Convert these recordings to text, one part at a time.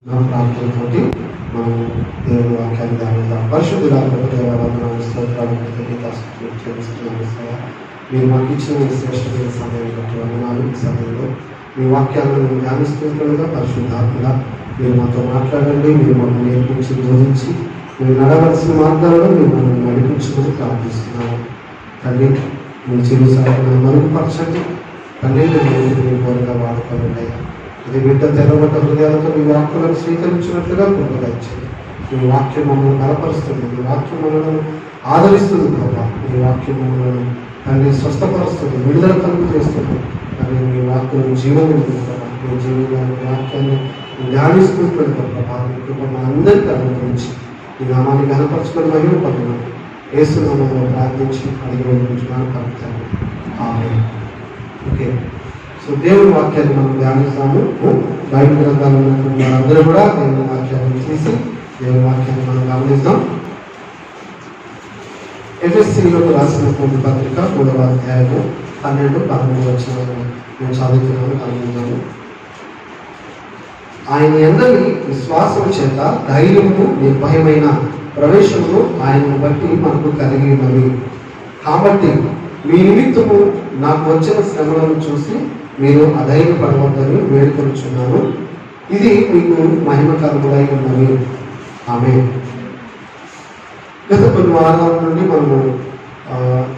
ప్రార్థనతోటి మనం దేవుని వాక్యాన్ని ధ్యానిద్దాం. పరిశుద్ధురాత్మక దేవాలయాలను స్తోత్రాలు చెల్లిస్తున్నాను. మీరు మాకు ఇచ్చిన శ్రేష్టమైన సమయం బట్టి వందనాలు. ఈ సమయంలో మీ వాక్యాలను మేము ధ్యానిస్తుండగా పరిశుద్ధాత్మగా మీరు మాతో మాట్లాడండి. మీరు మమ్మల్ని నేర్పించి బోధించి మీరు నడవలసిన మార్గాల్లో మీరు మమ్మల్ని నడిపించుకుని ప్రార్థిస్తున్నాము. తండ్రి మీ చిరు సాధన మరుగుపరచండి. తండ్రి మీ కోరిక వాడుకోండి. ఇది బిడ్డ తెరవట హృదయాలతో మీ వాక్యాలను స్వీకరించినట్లుగా కృపగించండి. మీ వాక్యం మమ్మల్ని బలపరుస్తుంది. మీ వాక్యం మమ్మల్ని ఆదరిస్తుంది ప్రభావ. మీ వాక్యం మమ్మల్ని తండ్రి స్వస్థపరుస్తుంది, విడుదల కలుగు చేస్తుంది. తండ్రి మీ వాక్యం జీవనం ప్రభావ. మీ జీవనాన్ని వాక్యాన్ని ధ్యానిస్తుంటుంది ప్రభావ. మీ కృప మా అందరికీ అనుగ్రహించి ఈ నామాన్ని ఘనపరచుకొని మహిమ పొందడం యేసు నామములో ప్రార్థించి అడిగి వేడుకుంటున్నాను పలుకుతాను. ఆమేన్. ఓకే, సో దేవుని వాక్యాన్ని మనం ధ్యానిస్తాము. బైబిల్ గ్రంథాలు ఉన్నటువంటి అందరూ కూడా దేవుని వాక్యాన్ని తీసి దేవుని వాక్యాన్ని మనం గమనిస్తాం. ఎఫెసీయులకు రాసినటువంటి పత్రిక 3వ అధ్యాయము 12-13 వచనాలను మేము చదువుతున్నాము, గమనించాము. ఆయన యందలి విశ్వాసం చేత ధైర్యము నిర్భయమైన ప్రవేశమును ఆయనను బట్టి మనకు కలిగి ఉన్నవి. కాబట్టి మీ నిమిత్తము నాకు వచ్చిన శ్రమలను చూసి మీరు అధైర్యపడవద్దని వేడుకొనుచున్నాను. ఇది మీకు మహిమకరములై ఉన్నవి. ఆమేన్. గత కొన్ని వారాల నుండి మనము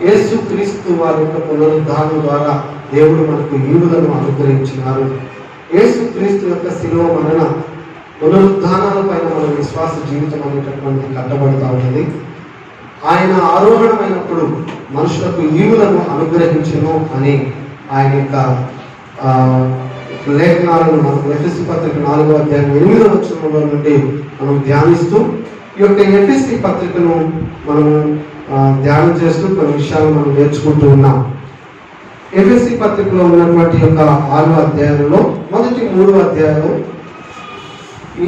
యేసు క్రీస్తు వారి యొక్క పునరుద్ధానం ద్వారా దేవుడు మనకు ఈవులను అనుగ్రహించినారు. యేసు క్రీస్తు యొక్క శిలువ మరణ పునరుద్ధానాల పైన మన విశ్వాస జీవితం అనేటటువంటి కట్టబడుతూ ఉంటుంది. ఆయన ఆరోహణమైనప్పుడు మనుషులకు ఈవులను అనుగ్రహించను అని ఆయన యొక్క లేఖనాలను మనం ఎఫెసీ పత్రిక 4వ అధ్యాయం 8వ వచనంలో నుండి మనం ధ్యానిస్తూ ఈ యొక్క ఎఫెసీ పత్రికను మనము ధ్యానం చేస్తూ కొన్ని విషయాలు మనం నేర్చుకుంటూ ఉన్నాం. ఎఫెసీ పత్రికలో ఉన్నటువంటి యొక్క 6వ అధ్యాయంలో మొదటి 3వ అధ్యాయంలో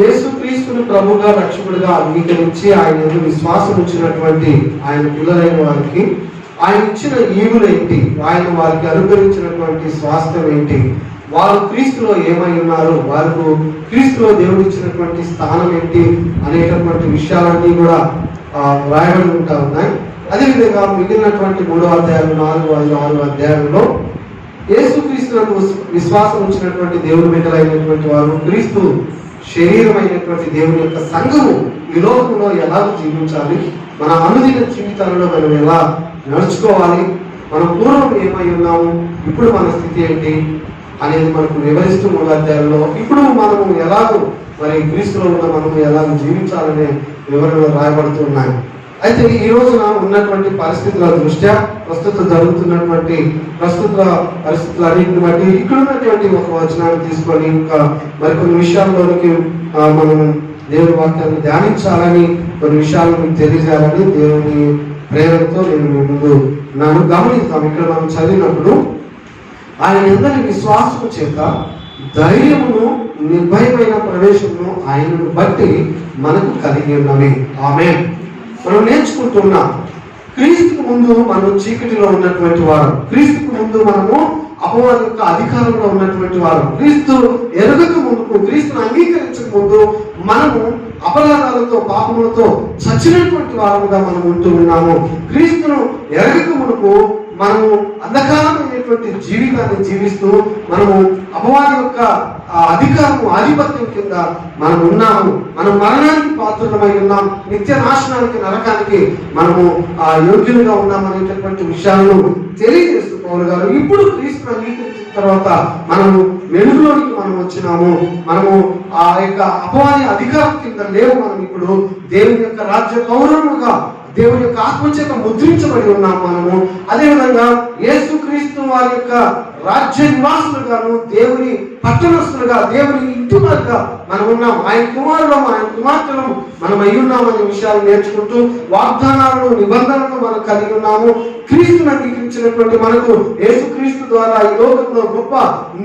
యేసుక్రీస్తుని ప్రభుగా రక్షకుడిగా అంగీకరించి ఆయన యందు విశ్వాసం ఉంచినటువంటి ఆయన పిల్లలైన వారికి ఆయన ఇచ్చిన ఈవులు ఏంటి, ఆయన వారికి అనుగ్రహించినటువంటి స్వాస్థ్యం ఏంటి, వారు క్రీస్తులో ఏమై ఉన్నారు, వారికి క్రీస్తులో దేవుడు ఇచ్చినటువంటి స్థానం ఏంటి అనేటటువంటి విషయాలన్నీ కూడా రాయబడి ఉంటా ఉన్నాయి. అదేవిధంగా మిగిలినటువంటి 3వ అధ్యాయం 4, 5, 6 అధ్యాయంలో యేసుక్రీస్తులకు విశ్వాసం ఉంచినటువంటి దేవుని బిడ్డలైనటువంటి వారు క్రీస్తు శరీరమైనటువంటి దేవుని యొక్క సంఘము ఈ లోకంలో ఎలా జీవించాలి, మన అనుదిన జీవితాలలో మనం ఎలా నడుచుకోవాలి, మనం పూర్వం ఏమై ఉన్నాము, ఇప్పుడు మన స్థితి ఏంటి అనేది మనకు వివరిస్తూ 3వ అధ్యాయంలో ఇప్పుడు మనము ఎలాగో మరి క్రీస్తులో ఉన్న మనము ఎలా జీవించాలనే వివరణలు రాయబడుతూ ఉన్నాయి. అయితే ఈ రోజున ఉన్నటువంటి పరిస్థితుల దృష్ట్యా ప్రస్తుత జరుగుతున్నటువంటి పరిస్థితులన్నింటిని బట్టి ఇక్కడ ఉన్నటువంటి ఒక వచనాన్ని తీసుకొని ఇంకా మరికొన్ని విషయాల్లోనికి మనం దేవుని వాక్యాన్ని ధ్యానించాలని, కొన్ని విషయాలను మీకు తెలియజేయాలని దేవుని ప్రేరణతో నేను మీ ముందు నన్ను గమనిస్తాం. ఇక్కడ మనం చదివినప్పుడు ఆయన అందరి విశ్వాసము చేత ధైర్యమును నిర్భయమైన ప్రవేశమును ఆయనను బట్టి మనకు కలిగి ఉన్నవి. ఆమేన్. మనం నేర్చుకుంటున్నాం, క్రీస్తుకు ముందు మనం చీకటిలో ఉన్నటువంటి వారు, క్రీస్తుకు ముందు మనము అపవాది యొక్క అధికారంలో ఉన్నటువంటి వారు, క్రీస్తు ఎరగక ముందుకు, క్రీస్తును అంగీకరించక ముందు మనము అపరాధాలతో పాపములతో చచ్చినటువంటి వారముగా మనం ఉంటూ ఉన్నాము. క్రీస్తును ఎరగక మునుపు మనము అంధకారమైనటువంటి జీవితాన్ని జీవిస్తూ మనము అపవాది యొక్క అధికారము ఆధిపత్యం కింద మనం ఉన్నాము. మనం మరణానికి పాత్రమై ఉన్నాం, నిత్య నాశనానికి నరకానికి మనము యోగ్యులుగా ఉన్నామనేటటువంటి విషయాలను తెలియజేస్తూ పౌలు గారు ఇప్పుడు క్రీస్తును అంగీకరించిన తర్వాత మనము వెలుగులోనికి మనం వచ్చినాము. మనము ఆ యొక్క అపవాది అధికారం కింద లేవు. మనం ఇప్పుడు దేవుని యొక్క రాజ్య గౌరవముగా దేవుని యొక్క ఆత్మచేత ముద్రించబడి ఉన్నాము మనము. అదేవిధంగా యేసుక్రీస్తు వారి యొక్క రాజ్య నివాసులుగాను, దేవుని పట్టణస్తులుగా, దేవుని ఇంటి వారుగా మనం ఉన్నాం. ఆయన కుమారులు, ఆయన కుమార్తెలు మనం అయి ఉన్నామనే విషయాలు నేర్చుకుంటూ వాగ్దానాలను, నిబంధనలను మనం కలిగి ఉన్నాము. క్రీస్తును అంగీకరించినటువంటి మనకు యేసుక్రీస్తు ద్వారా ఈ లోకంలో గొప్ప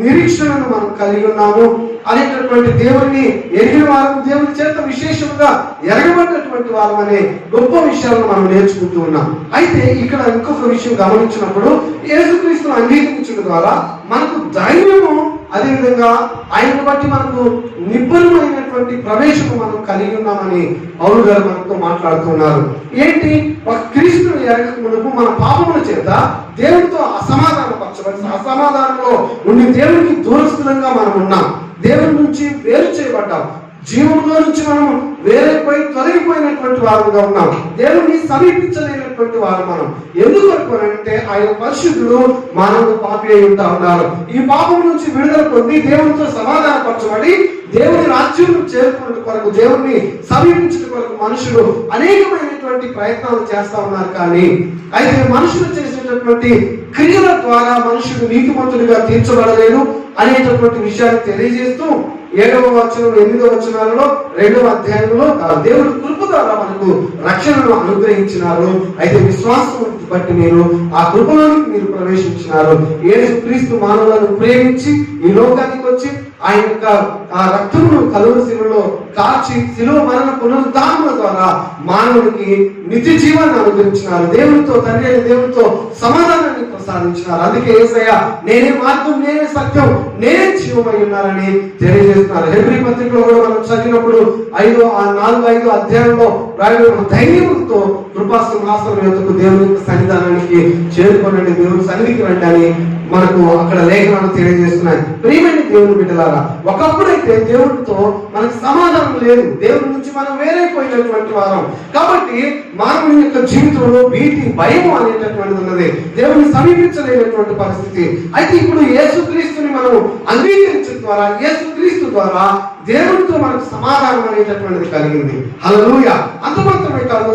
నిరీక్షణను మనం కలిగి ఉన్నాము అనేటటువంటి దేవుడిని ఎరిగిన వారు, దేవుని చేత విశేషంగా ఎరగబడినటువంటి వారు అనే గొప్ప విషయాలను మనం నేర్చుకుంటూ ఉన్నాం. అయితే ఇక్కడ ఇంకొక విషయం గమనించినప్పుడు యేసుక్రీస్తును అంగీకరించడం ద్వారా మనకు ధైర్యము అదేవిధంగా ఆయనను బట్టి మనకు నిబ్బరమైనటువంటి ప్రవేశము మనం కలిగి ఉన్నామని పౌలు గారు మనతో మాట్లాడుతున్నారు. ఏంటి? ఒక క్రీస్తుని ఎరగక మునుపు మన పాపముల చేత దేవుడితో అసమాధానపరచబడి అసమాధానంలో ఉండి దేవునికి దూరస్థులంగా మనం ఉన్నాం. దేవుని నుంచి వేరు చేయబడ్డాం. జీవంలో నుంచి మనం వేరైపోయి తొలగిపోయినటువంటి వారుగా ఉన్నాం. దేవుని సమీపించలేనటువంటి వారు మనం. ఎందుకు అంటే ఆయన పరిశుద్ధుడు, మానవుడు పాపి అయి ఉంటా ఉన్నారు. ఈ పాపం నుంచి విడుదల పొంది దేవునితో సమాధానపరచబడి దేవుని రాజ్యం చేరుకున్న కొరకు, దేవుణ్ణి సమీపించిన కొరకు మనుషులు అనేకమైనటువంటి ప్రయత్నాలు చేస్తా ఉన్నారు. కానీ అయితే మనుషులు చేసేటటువంటి క్రియల ద్వారా మనుషులు నీతిమంతుడిగా తీర్చబడలేరు అనేటటువంటి విషయాన్ని తెలియజేస్తూ 7వ వచనం 8వ వచనాలలో 2వ అధ్యాయంలో దేవుడు కృప ద్వారా మనకు రక్షణను అనుగ్రహించినారు. అయితే విశ్వాసం బట్టి మీరు ఆ కృపలోనికి మీరు ప్రవేశించినారు. యేసుక్రీస్తు మానవులను ప్రేమించి ఈ లోకానికి వచ్చి ఆయన యొక్క ఆ రక్తమును కలువరి శిలువలో కాచి శిలువ మరణ పునరుద్ధానముల ద్వారా మానవునికి నిత్య జీవాన్ని అనుగ్రహించినారు. దేవునితో తండ్రి అయిన దేవునితో సమాధానాన్ని ప్రసాదించినారు. అందుకే యేసయ్య నేనే మార్గం, నేనే సత్యం, నేనే జీవమై ఉన్నారని తెలియజేస్తున్నారు. హెబ్రీ పత్రికలో కూడా మనం చదివినప్పుడు 4-5 అధ్యాయంలో రాయబడిన ధైర్యంతో కృపా సింహాసనం యొద్దకు దేవుని యొక్క సన్నిధానానికి చేరుకోనండి, దేవుని సన్నిధికి రండి అని మనకు అక్కడ లేఖనాలు తెలియజేస్తున్నాయి. ప్రియమైన దేవుని బిడ్డలారా, ఒకప్పుడైతే దేవుడితో మనకు సమాధానం లేదు. దేవుడి నుంచి మనం వేరైపోయినటువంటి వారం. కాబట్టి మానవుని యొక్క జీవితంలో భీతి, భయం అనేటటువంటిది ఉన్నది. దేవుని సమీపించలేనటువంటి పరిస్థితి. అయితే ఇప్పుడు యేసుక్రీస్తుని మనం అంగీకరించడం ద్వారా, యేసుక్రీస్తు ద్వారా దేవునితో మనకు సమాధానం అనేటటువంటిది కలిగింది. హల్లెలూయా. అంత మాత్రమే కాదు,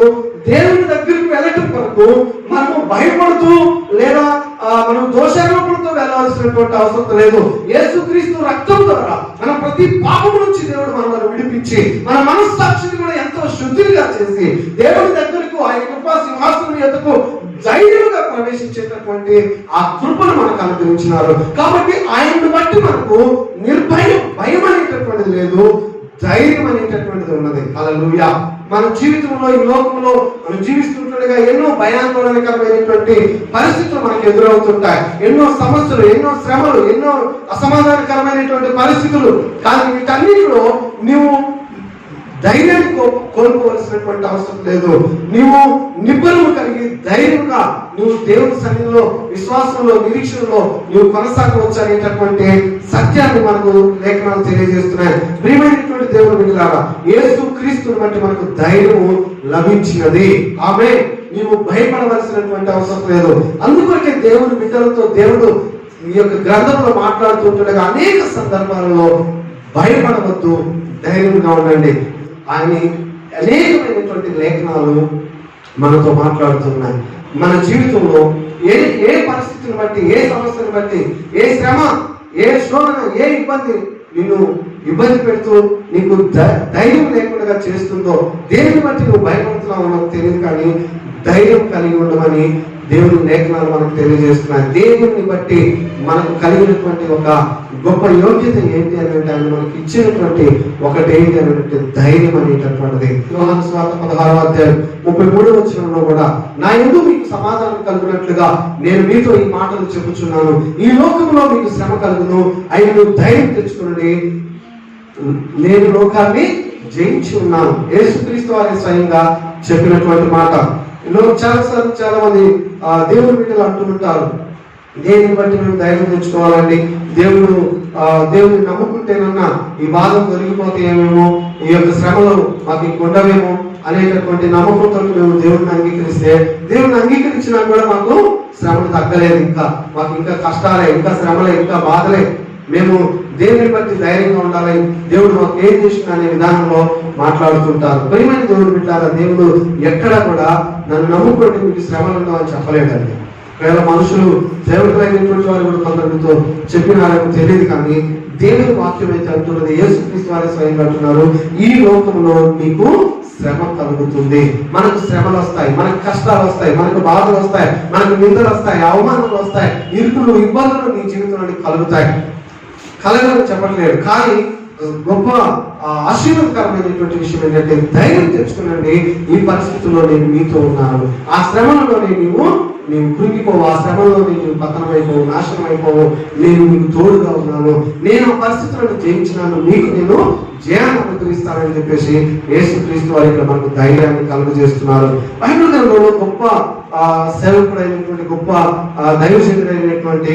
దేవుని దగ్గరికి వెళ్ళటం కొరకు మనము భయపడుతూ లేదా మనం దోషారోపణతో వెళ్ళాల్సినటువంటి అవసరం లేదు. యేసుక్రీస్తు రక్తం ద్వారా మన ప్రతి పాపం నుంచి దేవుడు మనల్ని విడిపించి మన మనస్సాక్షిని కూడా ఎంతో శుద్ధిగా చేసి దేవుని దగ్గరకు ఆయన కృపా సింహాసనం యొద్దకు ధైర్యంగా ప్రవేశించేటటువంటి ఆ కృపను మనకు అనుగ్రహించినారు. కాబట్టి ఆయన్ని బట్టి మనకు నిర్భయం, భయం అనేటటువంటిది లేదు, ధైర్యం అనేటటువంటిది ఉన్నది. హల్లెలూయా. మన జీవితంలో ఈ లోకంలో మనం జీవిస్తుండగా ఎన్నో భయాందోళనకరమైనటువంటి పరిస్థితులు మనకు ఎదురవుతుంటాయి. ఎన్నో సమస్యలు, ఎన్నో శ్రమలు, ఎన్నో అసమాధానకరమైనటువంటి పరిస్థితులు. కానీ వీటన్నిటిలో నీవు ధైర్యాన్ని కోల్పోవలసినటువంటి అవసరం లేదు. నీవు నిబ్బరము కలిగి ధైర్యంగా నువ్వు దేవుని సన్నిధిలో, విశ్వాసంలో, నిరీక్షణలో నువ్వు కొనసాగవచ్చు అనేటటువంటి సత్యాన్ని మనకు లేఖనాలు తెలియజేస్తున్నాయి. ప్రియమైనటువంటి దేవుని బిడ్డలారా, యేసుక్రీస్తుని బట్టి మనకు ధైర్యము లభించినది. ఆమేన్. నీవు భయపడవలసినటువంటి అవసరం లేదు. అందుకొరకే దేవుని బిడ్డలతో దేవుడు ఈ యొక్క గ్రంథంలో మాట్లాడుతుండగా అనేక సందర్భాలలో భయపడవద్దు, ధైర్యంగా ఉండండి. ఆయన అనేకమైనటువంటి లేఖనాలు మనతో మాట్లాడుతున్నాయి. మన జీవితంలో ఏ పరిస్థితిని బట్టి, ఏ సమస్యను బట్టి, ఏ శ్రమ, ఏ శోధన, ఏ ఇబ్బంది నిన్ను ఇబ్బంది పెడుతూ నీకు ధైర్యం లేకుండా చేస్తుందో, దేనిని బట్టి నువ్వు భయపడుతున్నావు నాకు తెలియదు, కానీ ధైర్యం కలిగి ఉండమని దేవుని లేఖనాలు మనకు తెలియజేస్తున్నాయి. దేవుని బట్టి మనకు కలిగినటువంటి ఒక గొప్ప యోగ్యత ఏంటి అని అంటే ఆయన మనకి ఇచ్చినటువంటి ఒకటి ఏంటి అంటే ధైర్యం అనేటటువంటిది. యోహాను సువార్త 16వ అధ్యాయం 33వ వచనంలో కూడా నా యందు మీకు సమాధానం కలుగునట్లుగా నేను మీతో ఈ మాటలు చెప్పుచున్నాను. ఈ లోకంలో మీకు శ్రమ కలుగును, అయిన ధైర్యం తెచ్చుకుని నేను లోకాన్ని జయించి ఉన్నాను. యేసుక్రీస్తు వారి స్వయంగా చెప్పినటువంటి మాట. చాలాసార్లు చాలా మంది దేవుని బిడ్డలు అంటుంటారు, దేనిని బట్టి మేము ధైర్యం తెచ్చుకోవాలండి, దేవుని నమ్ముకుంటేనన్నా ఈ బాధలు తొలగిపోతాయేమేమో, ఈ యొక్క శ్రమలు మాకు ఉండవేమో అనేటటువంటి నమ్మకంతో మేము దేవుడిని అంగీకరిస్తే, దేవుడిని అంగీకరించినా కూడా మాకు శ్రమలు తగ్గలేదు, మాకు ఇంకా కష్టాలే, ఇంకా శ్రమలే, ఇంకా బాధలే, మేము దేవుని బట్టి ధైర్యంగా ఉండాలి, దేవుడు మాకు ఏం చేసిన అనే విధానంలో మాట్లాడుతుంటారు. ప్రియమైన దేవుడు బిడ్డారా, దేవుడు ఎక్కడ కూడా నన్ను నమ్ముకుంటే మీకు శ్రమలు ఉండవని చెప్పలేదండి. ఒకవేళ మనుషులు దేవుడిమైనటువంటి వారు కూడా కొందరితో చెప్పినారని తెలియదు, కానీ దేవుని వాక్యం అయితే అంటున్నది, యేసుక్రీస్తు వారి స్వయంగా అంటున్నారు, ఈ లోకంలో మీకు శ్రమ కలుగుతుంది. మనకు శ్రమలు వస్తాయి, మనకు కష్టాలు వస్తాయి, మనకు బాధలు వస్తాయి, మనకు నిందలు వస్తాయి, అవమానాలు వస్తాయి, ఇరుకులు, ఇబ్బందులు నీ జీవితంలో కలుగుతాయి. కలగలని చెప్పట్లేదు, కానీ గొప్ప ఆశీర్వాదకరమైనటువంటి విషయం ఏంటంటే ధైర్యం తెచ్చుకునండి, ఈ పరిస్థితుల్లో నేను మీతో ఉన్నాను. ఆ శ్రమలలోనే నీవు కృంగిపోవు, ఆ శ్రమలో నీవు పతనమైపోవు, నాశనం అయిపోవు. నేను నీకు తోడుగా ఉన్నాను, నేను ఆ పరిస్థితులను జయించినాను, నీకు నేను జయాన్ని అనుగ్రహిస్తానని చెప్పేసి యేసుక్రీస్తు వారు ఇక్కడ మనకు ధైర్యాన్ని కలుగజేస్తున్నారు. బైబిల్ గ్రంథంలో గొప్ప సేవకుడైనటువంటి గొప్ప దైవజనుడైనటువంటి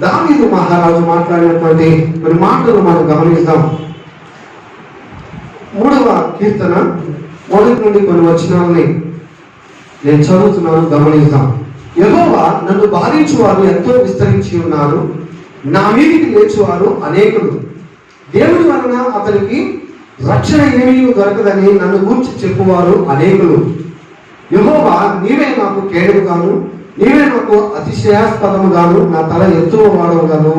దావీదు మహారాజు మాట్లాడినటువంటి కొన్ని మాటలు మనం గమనిస్తాం. 3వ కీర్తన 1 నుండి కొన్ని వచనాలని నేను చదువుతున్నాను, గమనిస్తాం. యెహోవా నన్ను బాధించువారు ఎంతో విస్తరించి ఉన్నారు, నా మీదికి లేచువారు అనేకులు. దేవుని వలన అతనికి రక్షణ ఏమీ దొరకదని నన్ను గూర్చి చెప్పువారు అనేకులు. యెహోవా నీవే నాకు కేడుగాను, నీవే నాకు అతిశయాస్పదముగాను, నా తల ఎత్తువ వాడవుగాను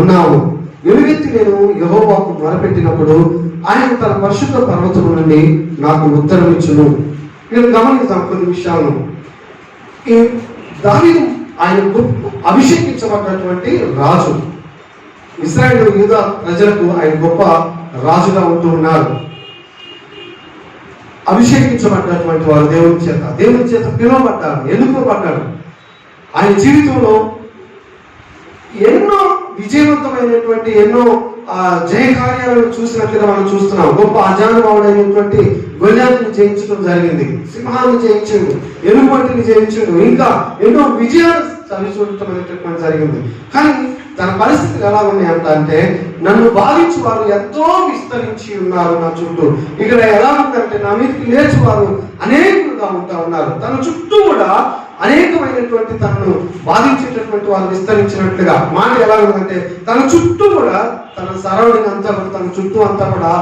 ఉన్నావు. ఎలుగెత్తి నేను యెహోవాకు మొరపెట్టినప్పుడు ఆయన తన పరిశుద్ధ పర్వతము నుండి నాకు ఉత్తరం ఇచ్చును. నేను గమనిస్తాం కొన్ని విషయాలను. ఈ దావీదు ఆయన అభిషేకించబడినటువంటి రాజు, ఇశ్రాయేలు యూదా ప్రజలకు ఆయన గొప్ప రాజుగా ఉంటూ ఉన్నారు. అభిషేకించబడినటువంటి వారు దేవుని చేత పిలువబడ్డారు, ఎన్నుకోబడ్డారు. ఆయన జీవితంలో ఎన్నో విజయవంతమైనటువంటి ఎన్నో జయ కార్యాలను చూసినట్లుగా మనం చూస్తున్నాం. గొప్ప అజానుభావుడైనటువంటి గొల్యాతుని జయించడం జరిగింది, సింహాన్ని జయించిండు, ఎలుగుబంటిని జయించిండు, ఇంకా ఎన్నో విజయాలు చవిచూడటం జరిగింది. కానీ తన పరిస్థితులు ఎలా ఉన్నాయి అంటే నన్ను బాధించి వారు ఎంతో విస్తరించి ఉన్నారు నా చుట్టూ. ఇక్కడ ఎలా ఉందంటే నా మీదకి లేచి వారు అనేకులుగా ఉంటా ఉన్నారు. తన చుట్టూ కూడా అనేకమైనటువంటి తనను బాధించేటటువంటి వాళ్ళు విస్తరించినట్లుగా మాట ఎలా ఉందంటే తన చుట్టూ కూడా తన సరౌండింగ్ అంతా కూడా తన చుట్టూ అంతా కూడా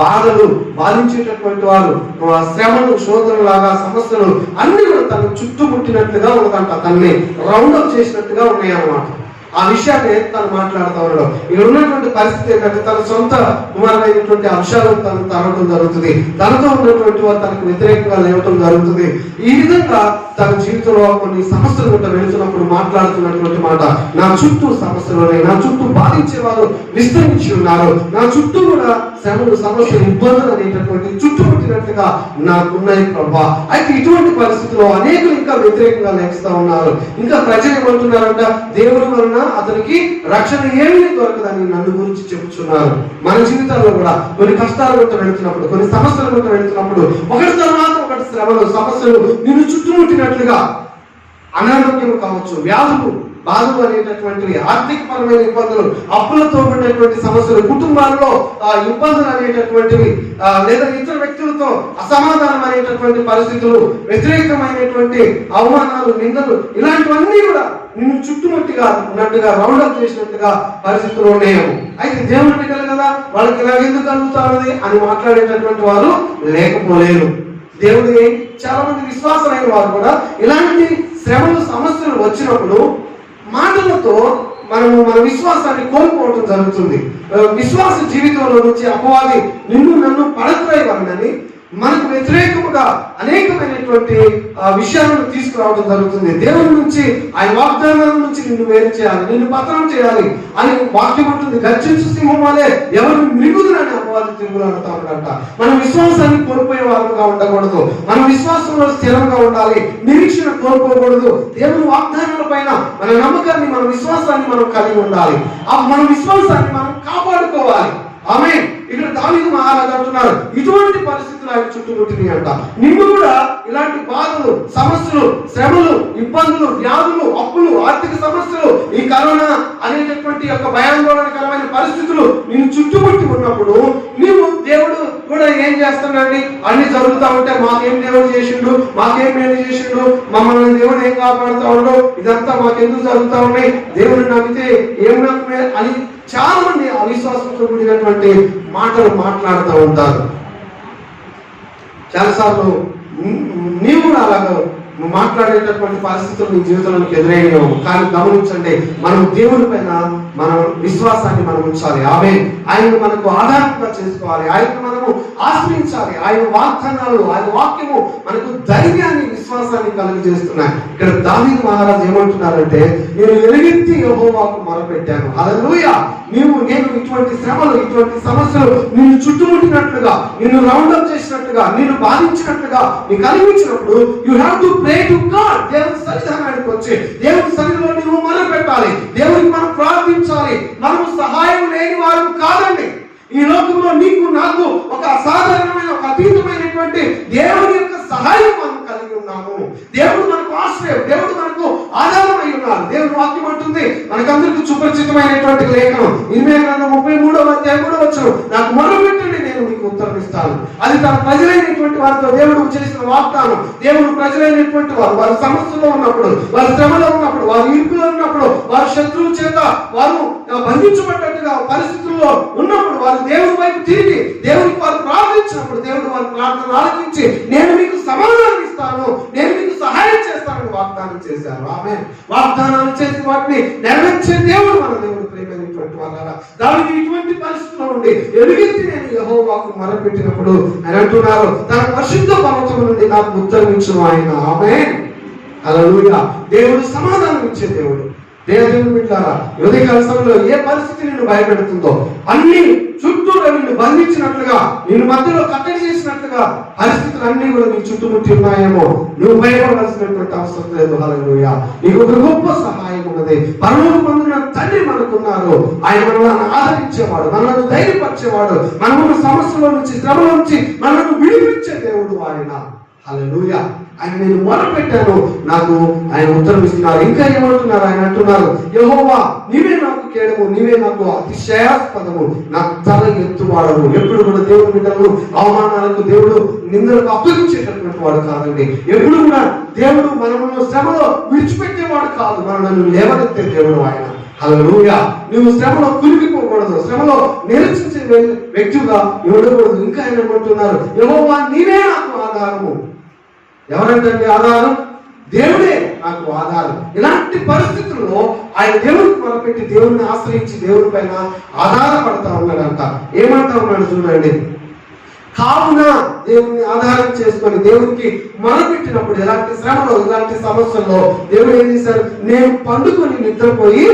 బాధలు బాధించేటటువంటి వాళ్ళు, శ్రమలు, శోధనలు లాగా సమస్యలు అన్ని కూడా తన చుట్టూ ముట్టినట్లుగా ఉన్నదంట, తనని రౌండప్ చేసినట్టుగా ఉన్నాయి అన్నమాట. ఆ విషయాన్ని తను మాట్లాడుతూ ఉన్నాడు. ఇక్కడ ఉన్నటువంటి పరిస్థితి ఏంటంటే తన సొంత కుమారుడైనటువంటి అంశాలను తను తరగడం జరుగుతుంది, తనతో ఉన్నటువంటి వారు తనకు వ్యతిరేకంగా లేవటం జరుగుతుంది. ఈ విధంగా తన జీవితంలో కొన్ని సమస్యలు గుట్ట వెళుతున్నప్పుడు మాట్లాడుతున్నటువంటి మాట, నా చుట్టూ సమస్యలు, నా చుట్టూ బాధించే వారు విస్తరించి ఉన్నారు, నా చుట్టూ కూడా శ్రమలు, సమస్యలు, ఇబ్బందులు అనేటటువంటి చుట్టుముట్టినట్లుగా నాకున్నాయి ప్రభా. అయితే ఇటువంటి పరిస్థితుల్లో అనేకులు ఇంకా వ్యతిరేకంగా లేస్తూ ఉన్నారు. ఇంకా ప్రజలు ఏమంటున్నారంట, దేవుడి వలన అతనికి రక్షణ ఏమీ దొరకదని నన్ను గురించి చెప్పుచున్నారు. మన జీవితాల్లో కూడా కొన్ని కష్టాలు గుట్ట వెళుతున్నప్పుడు, కొన్ని సమస్యలు గుట్ట వెళుతున్నప్పుడు ఒకటి తర్వాత ఒకటి శ్రమలు, సమస్యలు నిన్ను చుట్టుముట్టినట్లుగా, అనారోగ్యం కావచ్చు, వ్యాధులు, బాధలు అనేటటువంటివి, ఆర్థిక పరమైన ఇబ్బందులు, అప్పులతో ఉండేటువంటి సమస్యలు, కుటుంబాల్లో ఇబ్బందులు అనేటటువంటివి, లేదా ఇతర వ్యక్తులతో అసమాధానం అనేటటువంటి పరిస్థితులు, వ్యతిరేకమైనటువంటి అవమానాలు, నిందలు, ఇలాంటివన్నీ కూడా నిన్ను చుట్టుముట్టిగా ఉన్నట్టుగా రౌండప్ చేసినట్టుగా పరిస్థితులు ఉన్నాయేమో. అయితే దేవుని బిడ్డలు కదా, వాళ్ళకి ఇలా ఎందుకు కలుగుతారని అని మాట్లాడేటటువంటి వారు లేకపోలేరు. దేవుడి చాలా మంది విశ్వాసమైన వారు కూడా ఇలాంటి శ్రమలు, సమస్యలు వచ్చినప్పుడు మాటలతో మన విశ్వాసాన్ని కోల్పోవడం జరుగుతుంది. విశ్వాస జీవితంలో నుంచి అపవాది నిన్ను నన్ను పడత్రోయవలనని మనకు వ్యతిరేకముగా అనేకమైనటువంటి విషయాలను తీసుకురావడం జరుగుతుంది. దేవుని నుంచి, ఆయన వాగ్దానాల నుంచి నిన్ను వేరు చేయాలి, నిన్ను పతనం చేయాలి అని వాక్యం ఉంటుంది. గర్జించు సింహం వలె ఎవరు మిగుదునని అపవాది తిరుగులాడుతూ ఉన్నాడంట. మన విశ్వాసాన్ని కోల్పోయే వారుగా ఉండకూడదు, మన విశ్వాసంలో స్థిరంగా ఉండాలి, నిరీక్షణ కోల్పోకూడదు. దేవుని వాగ్దానాల పైన మన నమ్మకాన్ని, మన విశ్వాసాన్ని మనం కలిగి ఉండాలి. మన విశ్వాసాన్ని మనం కాపాడుకోవాలి. ఆమేన్. ఇక్కడ దావీదు మహారాజు అంటున్నారు, ఇటువంటి పరిస్థితులు ఆయన చుట్టుముట్టినాయి అంట. నిన్ను కూడా ఇలాంటి బాధలు, సమస్యలు, శ్రమలు, ఇబ్బందులు, వ్యాధులు, అప్పులు, ఆర్థిక సమస్యలు, ఈ కరోనా అనేటటువంటి యొక్క భయాందోళనకరమైన పరిస్థితులు నిన్ను చుట్టుముట్టి ఉన్నప్పుడు నీవు దేవుడు కూడా ఏం చేస్తున్నాడండి, అన్ని జరుగుతూ ఉంటే మాకేం దేవుడు చేసిండు, మాకేం మేలు చేసిండు, మమ్మల్ని దేవుడు ఏం కాపాడుతూ ఉండడు, ఇదంతా మాకెందుకు జరుగుతూ ఉన్నాయి, దేవుడిని నమ్మితే ఏం నమ్మే అని చాలా మంది అవిశ్వాసంతో కూడినటువంటి మాటలు మాట్లాడుతూ ఉంటారు. చాలాసార్లు నీవు కూడా అలాగా మాట్లాడేటటువంటి పరిస్థితులు మీ జీవితంలోకి ఎదురైనవు. కానీ గమనించండి, మనం దేవుని పైన మనం విశ్వాసాన్ని మనం ఉంచాలి. ఆయన మనకు ఆధారంగా చేసుకోవాలి. ఆయన మనము ఆశ్రయించాలి. ఆయన వాగ్దానాలు, ఆయన వాక్యము మనకు ధైర్యాన్ని, విశ్వాసాన్ని కలుగజేస్తున్నాయి. ఇక్కడ దావీదు మహారాజు ఏమంటున్నారంటే, నేను ఎలుగెత్తి యెహోవాకు మొరపెట్టాను. హల్లెలూయా. నేను ఇటువంటి శ్రమలు, ఇటువంటి సమస్యలు నిన్ను చుట్టుముట్టినట్లుగా, నిన్ను రౌండప్ చేసినట్టుగా, నిన్ను బాధించినట్టుగా నీకు కలిగించినప్పుడు you have to pray to God. దేవుని సన్నిధానానికి వచ్చి దేవుని సన్నిధిలో నువ్వు మొరపెట్టాలి. దేవునికి మనం ప్రార్థించాలి. మనము సహాయం లేని వారు కాదండి. ఈ లోకంలో నీకు నాకు ఒక అసాధారణమైన, ఒక అతీతమైనటువంటి దేవుని యొక్క సహాయం మనం కలిగి ఉన్నాము. దేవుడు మనకు ఆశ్రయం, దేవుడు మనకు ఆధారమై ఉన్నారు. దేవుని వాక్యం అంటుంది, మనకందరికి సుపరిచితమైనటువంటి లేఖనం 33:3 నాకు మొరపెట్టండి, నేను మీకు ఉత్తరం ఇస్తాను. అది తన ప్రజలైనటువంటి వారితో దేవుడు చేసిన వాగ్దానం. దేవుడు ప్రజలైనటువంటి వారు సమస్యలో ఉన్నప్పుడు, వారి శ్రమలో ఉన్నప్పుడు, వారి ఇరుకులో ఉన్నప్పుడు, వారి శత్రువు చేత వారు బంధించబడ్డట్టుగా పరిస్థితుల్లో ఉన్నప్పుడు వారు దేవుని వైపు తిరిగి దేవునికి వారు ప్రార్థించినప్పుడు దేవుడు వారి ప్రార్థన ఆలకించి నేను మీకు సమాధానం ఇస్తాను, నేను మీకు సహాయం చేస్తానని వాగ్దానం చేశారు. వాగ్దానాలు చేసి వాటిని నెరవేర్చే దేవుడు మన దేవుడు. ప్రేమైనటువంటి వాళ్ళ దానికి ఇటువంటి పరిస్థితుల్లో ఉండి ఎలుగెత్తి నేను యెహోవాకు మొరపెట్టినప్పుడు ఆయన అంటున్నారు, తన పరిశుద్ధ పర్వతం నుండి నాకు ఉత్తరమించును ఆయన. హల్లెలూయా. దేవుడు సమాధానం ఇచ్చే దేవుడు. దేవుని బిడ్డలారా, ఉదయకాల సమయంలో ఏ పరిస్థితి నిన్ను భయపెడుతుందో, అన్ని చుట్టూ నిన్ను బంధించినట్లుగా, నిన్ను మధ్యలో కట్టడి చేసినట్లుగా పరిస్థితులు అన్ని కూడా నీ చుట్టుముట్టి ఉన్నాయేమో, నువ్వు భయపడవలసినటువంటి అవసరం లేదు. హల్లెలూయా. నీకు ఒక గొప్ప సహాయం ఉన్నది. పరలోక పొందిన తండ్రి మనకున్నారు. ఆయన మనల్ని ఆదరించేవాడు, మనల్ని ధైర్యపరిచేవాడు, మనల్ని సమస్యల నుంచి, శ్రమల నుంచి మనల్ని విడిపించే దేవుడు ఆయన. హల్లెలూయా. ఆయన నేను మొరపెట్టాను, నాకు ఆయన ఉత్తరం ఇస్తున్నారు. ఇంకా ఏమంటున్నారు? ఆయన అంటున్నారు, యెహోవా నీవే నాకు కేడము, నీవే నాకు అతిశయాస్పదము, నాకు తల ఎత్తువాడము. ఎప్పుడు కూడా దేవుని బిడ్డలు అవమానాలకు, దేవుడు నిందలకు అప్పగించేటటువంటి వాడు కాదండి. ఎప్పుడు కూడా దేవుడు మనల్ని శ్రమలో విడిచిపెట్టేవాడు కాదు, మనల్ని లేవనెత్తే దేవుడు ఆయన. హల్లెలూయా. నువ్వు శ్రమలో కులికిపోకూడదు, శ్రమలో నిరీక్షించే వ్యక్తిగా ఉండకూడదు. ఇంకా ఆయన అంటున్నారు, యెహోవా నీవే నాకు ఆధారము. ఎవరంటే ఆధారం? దేవుడే నాకు ఆధారం. ఇలాంటి పరిస్థితుల్లో ఆయన దేవుడికి మొరపెట్టి, దేవుడిని ఆశ్రయించి, దేవుడి పైన ఆధారపడతా ఉన్నాడంట. ఏమంటా ఉన్నాడు చూడండి. కావున దేవుని ఆధారం చేసుకొని దేవునికి మొరపెట్టినప్పుడు ఎలాంటి శ్రమలో, ఇలాంటి సమస్యల్లో దేవుడు ఏం చేశారు? నేను పండుకొని నిద్రపోయి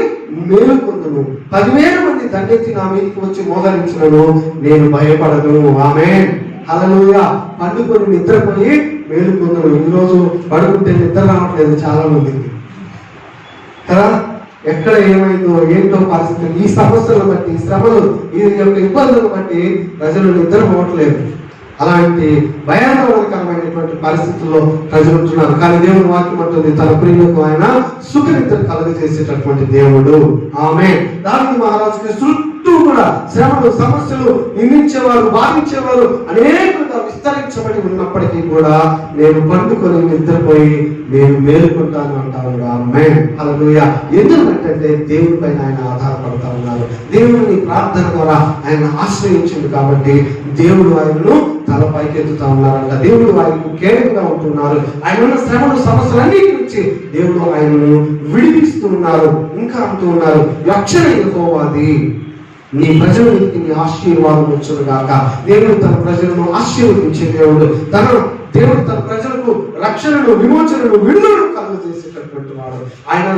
మేలుకొందును, 10,000 మంది దండెత్తి నా మీదకి వచ్చి మోహరించినను నేను భయపడను. ఆమేన్. హల్లెలూయా. పండుకొని నిద్రపోయి మేలుకొందును. ఈరోజు పడుకుంటే నిద్ర రావట్లేదు చాలా మందికి కదా. ఎక్కడ ఏమైందో ఏంటో పరిస్థితి, ఈ సమస్యలను బట్టి, ఈ శ్రమలు, ఈ యొక్క ఇబ్బందులను బట్టి ప్రజలు నిద్రపోవట్లేదు. అలాంటి భయాందోళనకరమైనటువంటి పరిస్థితుల్లో ప్రజలు ఉంటున్నారు. కానీ దేవుని వాక్యం అంటుంది, తన ప్రియులకు ఆయన సుఖ నిద్ర కలుగజేసేటటువంటి దేవుడు. ఆమేన్. దావీదు మహారాజుకి చుట్టూ కూడా శ్రమలు, సమస్యలు, నిందించేవారు, బాధించేవారు అనేకంగా విస్తరించబడి ఉన్నప్పటికీ కూడా నేను పండుకొని నిద్రపోయి నేను మేలుకుంటాను అంటాను. ఆమేన్. హల్లెలూయా. ఎందుకంటే దేవుని పైన ఆయన ఆధారపడతా ఉన్నారు. దేవుని ప్రార్థన ద్వారా ఆయన ఆశ్రయించింది కాబట్టి దేవుడు ఆయనను తల పైకెత్తుతా ఉన్నారంట. దేవుడు ఆయనకు కేడముగా ఉంటున్నారు. ఆయన ఉన్న శ్రమలు, సమస్యలన్నిటి నుంచి దేవుడు ఆయనను విడిపిస్తూ ఉన్నారు. ఇంకా అంటూ ఉన్నారు, రక్షణ యెహోవాది, నీ ప్రజలకి నీ ఆశీర్వాదం వచ్చును గాక. దేవుడు తన ప్రజలను ఆశీర్వదించే దేవుడు. దేవుడు తన ప్రజలకు రక్షణను, విమోచనను, విడుదలను కలుగజేసేటటువంటి వాడు. ఆయన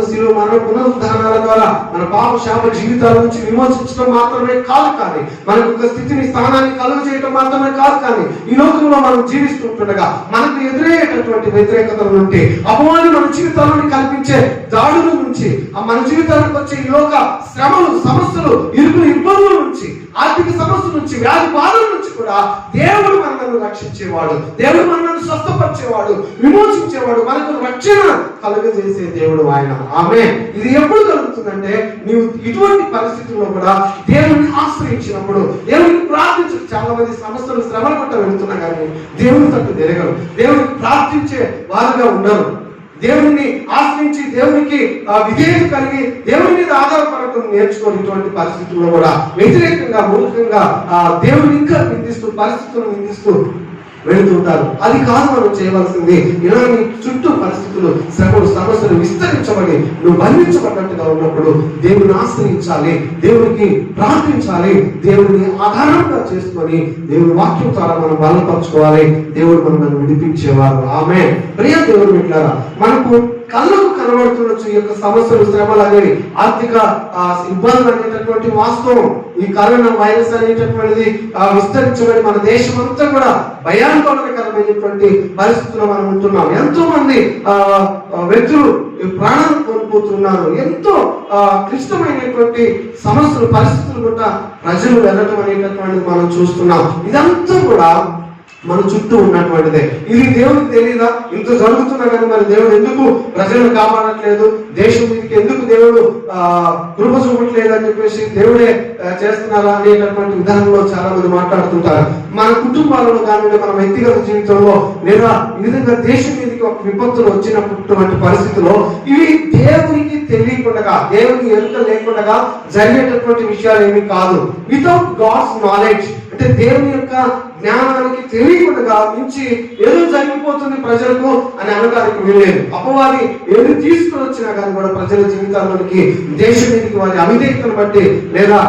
శిలువ మరణ పునరుద్ధానాల ద్వారా మన పాప శాప జీవితాల నుంచి విమోచించడం మాత్రమే కాదు, కానీ మనకు ఒక స్థితిని, స్థానాన్ని కలుగజేయడం మాత్రమే కాదు, కానీ ఈ లోకంలో మనం జీవిస్తుండగా మనకు ఎదురయ్యేటటువంటి వ్యతిరేకతల నుండి, అపవాది మన జీవితాలను కల్పించే దాడుల నుంచి, మన జీవితాలకు వచ్చే ఈ లోక శ్రమలు, సమస్యలు, ఇరుకులు, ఇబ్బందుల నుంచి, ఆర్థిక సమస్యల నుంచి, వ్యాధి బాధల నుంచి కూడా దేవుడు మనల్ని రక్షించేవాడు, దేవుడు మనల్ని స్వస్థపరిచేవాడు, విమోచించేవాడు, మనకు రక్షణ కలుగజేసే దేవుడు ఆయన. ఆమేన్. ఇది ఎప్పుడు కలుగుతుందంటే నీవు ఇటువంటి పరిస్థితుల్లో కూడా దేవుని ఆశ్రయించినప్పుడు, దేవునికి ప్రార్థించు. చాలా మంది సమస్యలు, శ్రమల పట్ల వెళుతున్నా కానీ దేవుని తట్టు తిరగరు, దేవునికి ప్రార్థించే వారుగా ఉండరు. దేవుని ఆశ్రయించి, దేవునికి విధేయత కలిగి, దేవుని మీద ఆధారపడటం నేర్చుకోని ఇటువంటి పరిస్థితుల్లో కూడా వ్యతిరేకంగా, మూర్ఖంగా దేవుని ఇంకా నిందిస్తూ, పరిస్థితులను నిందిస్తూ వెళుతుంటారు. అది కాదు మనం చేయవలసింది. ఇలా నీ చుట్టూ పరిస్థితులు, శ్రమలు, సమస్యలు విస్తరించబడి నువ్వు బంధించబడినట్టుగా ఉన్నప్పుడు దేవుని ఆశ్రయించాలి, దేవునికి ప్రార్థించాలి, దేవుడిని ఆధారంగా చేసుకొని దేవుని వాక్యం ద్వారా మనం బలపరచుకోవాలి. దేవుడు మనల్ని విడిపించేవారు. ఆమేన్. ప్రియ దేవుని బిడ్డలారా, మనకు కళ్ళకు కనబడుతుండొచ్చు ఈ యొక్క సమస్యలు, శ్రమలు అనేవి, ఆర్థిక ఇబ్బందులు అనేటటువంటి వాస్తవం. ఈ కరోనా వైరస్ అనేటటువంటిది విస్తరించబడి మన దేశం అంతా కూడా భయాందోళనకరమైనటువంటి పరిస్థితుల్లో మనం ఉంటున్నాం. ఎంతో మంది వ్యక్తులు ప్రాణాలు కోల్పోతున్నారు. ఎంతో క్లిష్టమైనటువంటి సమస్యలు, పరిస్థితులు కూడా ప్రజలు వెళ్ళటం అనేటటువంటిది మనం చూస్తున్నాం. ఇదంతా కూడా మన చుట్టూ ఉన్నటువంటిదే. ఇది దేవుడికి తెలియదా? ఇంత జరుగుతున్నా కానీ మరి దేవుడు ఎందుకు ప్రజలను కాపాడట్లేదు, దేశం మీదకి ఎందుకు దేవుడు కృప చూపట్లేదు అని చెప్పేసి దేవుడే చేస్తున్నారా అనేటటువంటి విధానంలో చాలా మంది మాట్లాడుతుంటారు. మన కుటుంబాలలో కానివ్వండి, మన వ్యక్తిగత జీవితంలో, లేదా ఈ విధంగా దేశం మీదకి ఒక విపత్తులు వచ్చినటువంటి పరిస్థితుల్లో ఇవి దేవునికి తెలియకుండా, దేవుని ఎరుక లేకుండా జరిగేటటువంటి విషయాలు ఏమి కాదు. వితౌట్ గాడ్స్ నాలెడ్జ్, అంటే దేవుని యొక్క జ్ఞానానికి తెలియకుండా నుంచి ఏదో జరిగిపోతుంది ప్రజలకు అని అనడానికి వీల్లేదు. అపవాది ఏది తీసుకుని వచ్చినా కానీ కూడా ప్రజల జీవితాల్లోనికి, దేశం మీదకి వారి అవిధేయతను బట్టి లేదా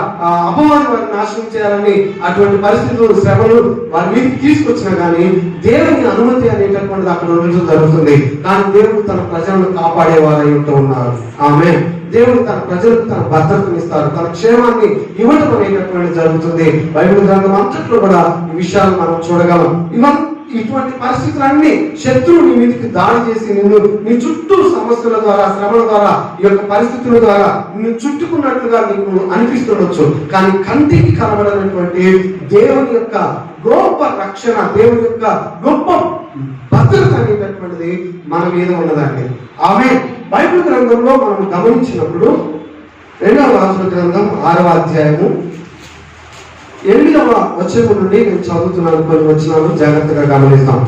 అపవాది వారిని నాశనం చేయాలని అటువంటి పరిస్థితులు, శ్రమలు వారి మీదకి తీసుకొచ్చినా కానీ దేవుని అనుమతి అనేటటువంటిది అక్కడ ఉండడం జరుగుతుంది. కానీ దేవుడు తన ప్రజలను కాపాడేవారై ఉంటూ ఉన్నారు. ఆమేన్. దేవుడు తన ప్రజలకు తన భద్రతను ఇస్తారు, తన క్షేమాన్ని ఇవ్వటం అనేటటువంటి జరుగుతుంది. బైబిల్ గ్రంథం అంతట్లో కూడా ఈ విషయాలు మనం చూడగలం. ఇటువంటి పరిస్థితులన్నీ శత్రువు నీ మీదకి దాడి చేసి నిన్ను నీ చుట్టూ సమస్యల ద్వారా, శ్రమల ద్వారా, ఈ యొక్క పరిస్థితుల ద్వారా నిన్ను చుట్టుకున్నట్లుగా నీకు అనిపిస్తుండొచ్చు. కానీ కంటికి కనబడినటువంటి దేవుని యొక్క గొప్ప రక్షణ, దేవుని యొక్క గొప్ప భద్రత అనేటటువంటిది మన మీద ఉన్నదండి. ఆమె బైబిల్ గ్రంథంలో మనం గమనించినప్పుడు 2వ రాజుల గ్రంథం 6వ అధ్యాయము 8వ వచనం నుండి నేను చదువుతున్నాను. కొన్ని వచనాలు జాగ్రత్తగా గమనిస్తాం.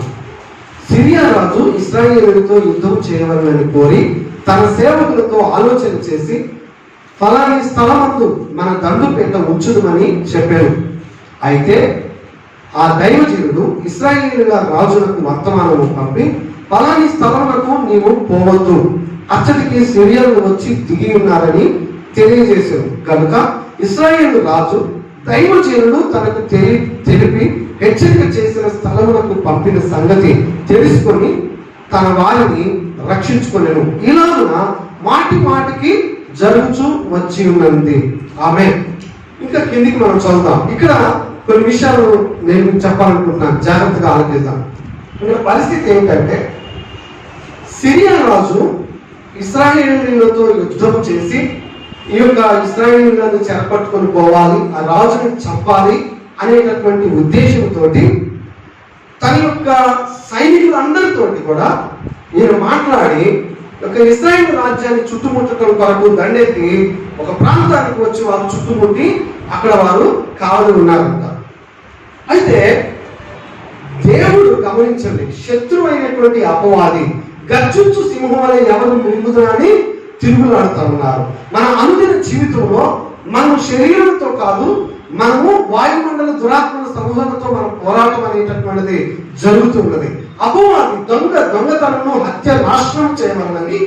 సిరియా రాజు ఇశ్రాయేలుతో యుద్ధం చేయవలనని కోరి తన సేవకులతో ఆలోచన చేసి ఫలాని స్థలమందు మన దండుపేట ఉంచుదమని చెప్పాడు. అయితే ఆ దైవజనుడు ఇశ్రాయేలుల రాజులకు వర్తమానము పంపి, ఫలాని స్థలములకు నీవు పోవద్దు, అచ్చటికి సిరియలు వచ్చి దిగి ఉన్నారని తెలియజేశారు. కనుక ఇశ్రాయేలు రాజు దైవజనుడు తనకు తెలిపి హెచ్చరిక చేసిన స్థలములకు పంపిన సంగతి తెలుసుకొని తన వారిని రక్షించుకునేను. ఇలాగున మాటి మాటికి జరుగుచూ వచ్చి ఉన్నది. ఆమె ఇంకా కిందికి మనం చదువుతాం. ఇక్కడ కొన్ని విషయాలు నేను చెప్పాలనుకుంటున్నాను, జాగ్రత్తగా ఆలోచిద్దాం. ఇక్కడ పరిస్థితి ఏంటంటే, సిరియా రాజు ఇశ్రాయేలీయులతో యుద్ధం చేసి ఈ యొక్క ఇశ్రాయేలీయులను చెరపట్టుకొని పోవాలి, ఆ రాజుని చంపాలి అనేటటువంటి ఉద్దేశంతో తన యొక్క సైనికులందరితోటి కూడా ఈయన మాట్లాడి ఒక ఇశ్రాయేలు రాజ్యాన్ని చుట్టుముట్టడం కొరకు దండెత్తి ఒక ప్రాంతానికి వచ్చి వారు చుట్టుముట్టి అక్కడ వారు కావలి ఉన్నారంట. అయితే దేవుడు గమనించండి, శత్రువు అయినటువంటి అపవాది గర్జించు సింహం వలె ఎవరు మిరుగుదని తిరుగులాడుతూ ఉన్నారు. మన అనుదిన జీవితంలో మనం శరీరంతో కాదు, మనము వాయుమండల దురాత్మల సమూహాలతో మనం పోరాటం అనేటటువంటిది జరుగుతున్నది. అపవాది దొంగతనము, హత్య, నాశనం చేయమన్నది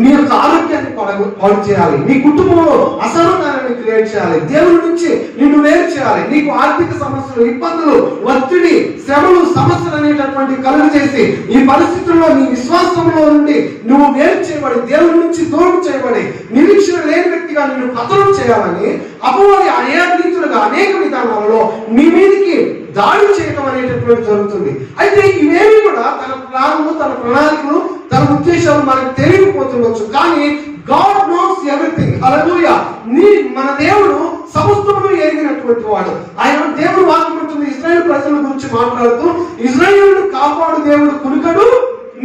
నీ యొక్క ఆరోగ్యాన్ని పాడు చేయాలి, నీ కుటుంబంలో అసమాధానాన్ని క్రియేట్ చేయాలి, దేవుడి నుంచి నిన్ను వేరు చేయాలి, నీకు ఆర్థిక సమస్యలు, ఇబ్బందులు, ఒత్తిడి, శ్రమలు, సమస్యలు అనేటటువంటి కలుగు చేసి ఈ పరిస్థితుల్లో నీ విశ్వాసంలో నుండి నువ్వు వేరు చేయబడి, దేవుడి నుంచి దూరం చేయబడి, నిరీక్షణ లేని వ్యక్తిగా నిన్ను పతనం చేయాలని అపవాది అనేక రీతులుగా, అనేక విధానాలలో నీ మీదికి దాడి చేయడం అనేటటువంటి జరుగుతుంది. అయితే ఇవేమి కూడా తన ప్లాన్లు, తన ప్రణాళికలు, తన ఉద్దేశాలు మనకు తెలియకపోతుండొచ్చు. కానీ గాడ్ నోస్ ఎవ్రీథింగ్. హల్లెలూయా. మన దేవుడు సమస్తమును ఎరిగినటువంటి వాడు. ఆయన దేవుడు వాక్యం ఉంటుంది, ఇశ్రాయేలు ప్రజల గురించి మాట్లాడుతూ, ఇశ్రాయేలును కాపాడు దేవుడు కునుకడు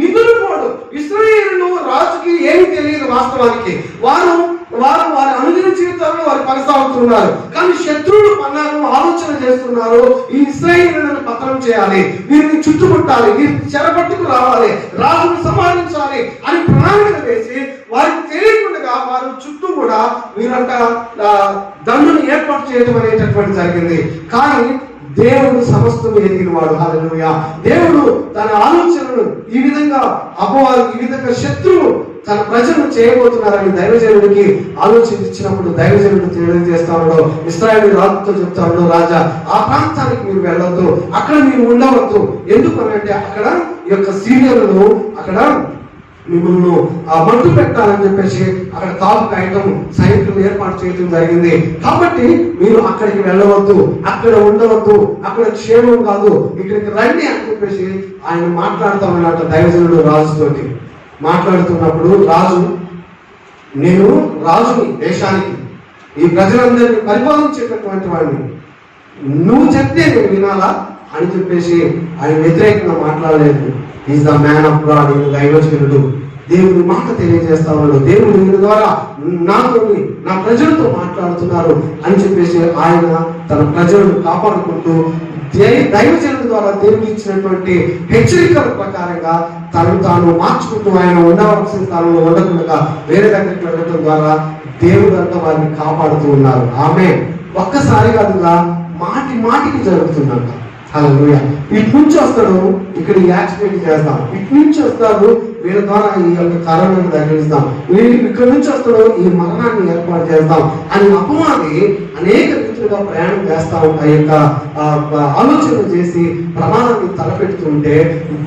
నిద్రపోడు. ఇశ్రాయేలు రాజుకి ఏమి తెలియదు వాస్తవానికి. వారు వారి అనుదిన జీవితాల్లో వారు కొనసాగుతున్నారు. కానీ శత్రువులు పన్నాను ఆలోచన చేస్తున్నారు, ఈ ఇశ్రాయేలులను పతనం చేయాలి, వీరిని చుట్టుముట్టాలి, వీరిని చెరపట్టుకు రావాలి, రాజును సంహరించాలి అని ప్రణాళిక వేసి వారికి తెలియకుండా వారు చుట్టూ కూడా వీరంట దండును ఏర్పాటు చేయడం అనేటటువంటి జరిగింది. కానీ దేవుడు సమస్తం ఎరిగిన వాడు. హల్లెలూయా. దేవుడు తన ఆలోచనలు ఈ విధంగా అపవాది, ఈ విధంగా శత్రువు తన ప్రజలు చేయబోతున్నారని దైవజనుడికి ఆలోచన ఇచ్చినప్పుడు దైవజనుడు తెలియజేస్తా ఉన్నాడు. ఇశ్రాయేలు రాజుతో చెప్తా ఉన్నాడు, రాజా ఆ ప్రాంతానికి మీరు వెళ్ళొద్దు, అక్కడ మీరు ఉండవద్దు. ఎందుకు అంటే అక్కడ ఈ యొక్క సీరియల్ను అక్కడ మిమ్మల్ని మంటు పెట్టాలని చెప్పేసి అక్కడ కాపు కాయటం సైనికులు ఏర్పాటు చేయడం జరిగింది. కాబట్టి మీరు అక్కడికి వెళ్ళవద్దు, అక్కడ ఉండవద్దు, అక్కడ క్షేమం కాదు, ఇక్కడికి రండి అని చెప్పేసి ఆయన మాట్లాడుతూ ఉన్నట్టు దైవజనుడు రాజుతోటి మాట్లాడుతున్నప్పుడు, రాజు నేను రాజుని, దేశానికి ఈ ప్రజలందరినీ పరిపాలించేటటువంటి వాడిని, నువ్వు చెప్తే నేను వినాలా అని చెప్పేసి ఆయన వ్యతిరేకంగా మాట్లాడలేదు. Is the man of God. ఈయన దైవజనుడు, దేవుని మాట తెలియజేస్తా ఉన్నాడు, దేవుడు ఈయన ద్వారా నాతో నా ప్రజలతో మాట్లాడుతున్నారు అని చెప్పేసి ఆయన తన ప్రజలను కాపాడుకుంటూ దైవజనుడి ద్వారా దేవుడు ఇచ్చినటువంటి హెచ్చరికల ప్రకారంగా తను తాను మార్చుకుంటూ ఆయన ఉండవలసిన స్థానంలో ఉండకుండా వేరే దగ్గరికి వెళ్ళడం ద్వారా దేవుడు అంతా వారిని కాపాడుతూ ఉన్నారు. ఆమె ఒక్కసారి కాదుగా మాటి మాటికి జరుగుతుందంట. హల్లెలూయా. ఇటు నుంచి వస్తాడు, ఇక్కడ యాక్సిడెంట్ చేస్తాం, ఇటు నుంచి వస్తాడు, వీళ్ళ ద్వారా ఈ యొక్క కరోనాను తగ్గిస్తాం, ఇక్కడ నుంచి వస్తాడు, ఈ మరణాన్ని ఏర్పాటు చేస్తాం అని అపవాది అనేక రీతులుగా ప్రయాణం చేస్తా ఉంటాయి. యొక్క ఆలోచన చేసి ప్రమాదాన్ని తలపెడుతుంటే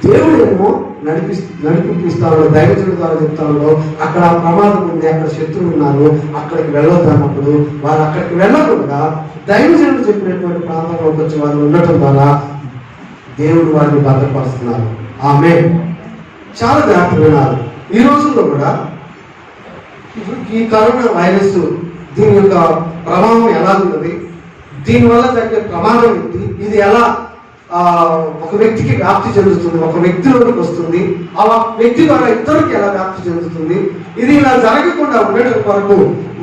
దేవుడేమో నడిపిస్తాడు. దైవజనుడి ద్వారా చెప్తాడు, అక్కడ ప్రమాదం ఉంది, అక్కడ శత్రువులు ఉన్నారు, అక్కడికి వెళ్ళొద్దు అన్నప్పుడు వారు అక్కడికి వెళ్ళకుండా దైవజనుడు చెప్పినటువంటి ప్రాంతంలోకి వచ్చి వారు ఉండటం ద్వారా దేవుడు వారిని భద్రపరుస్తున్నారు. ఆమె చాలా జాగ్రత్తగా ఉన్నారు. ఈ రోజుల్లో కూడా ఈ కరోనా వైరస్ దీని యొక్క ప్రభావం ఎలా ఉన్నది, దీనివల్ల జరిగే ప్రమాదం ఏంటి, ఇది ఎలా ఒక వ్యక్తికి వ్యాప్తి చెందుతుంది, ఒక వ్యక్తిలోకి వస్తుంది, ఆ వ్యక్తి ద్వారా ఇతరులకు ఎలా వ్యాప్తి చెందుతుంది, ఇది ఇలా జరగకుండా ఉండటం కొరకు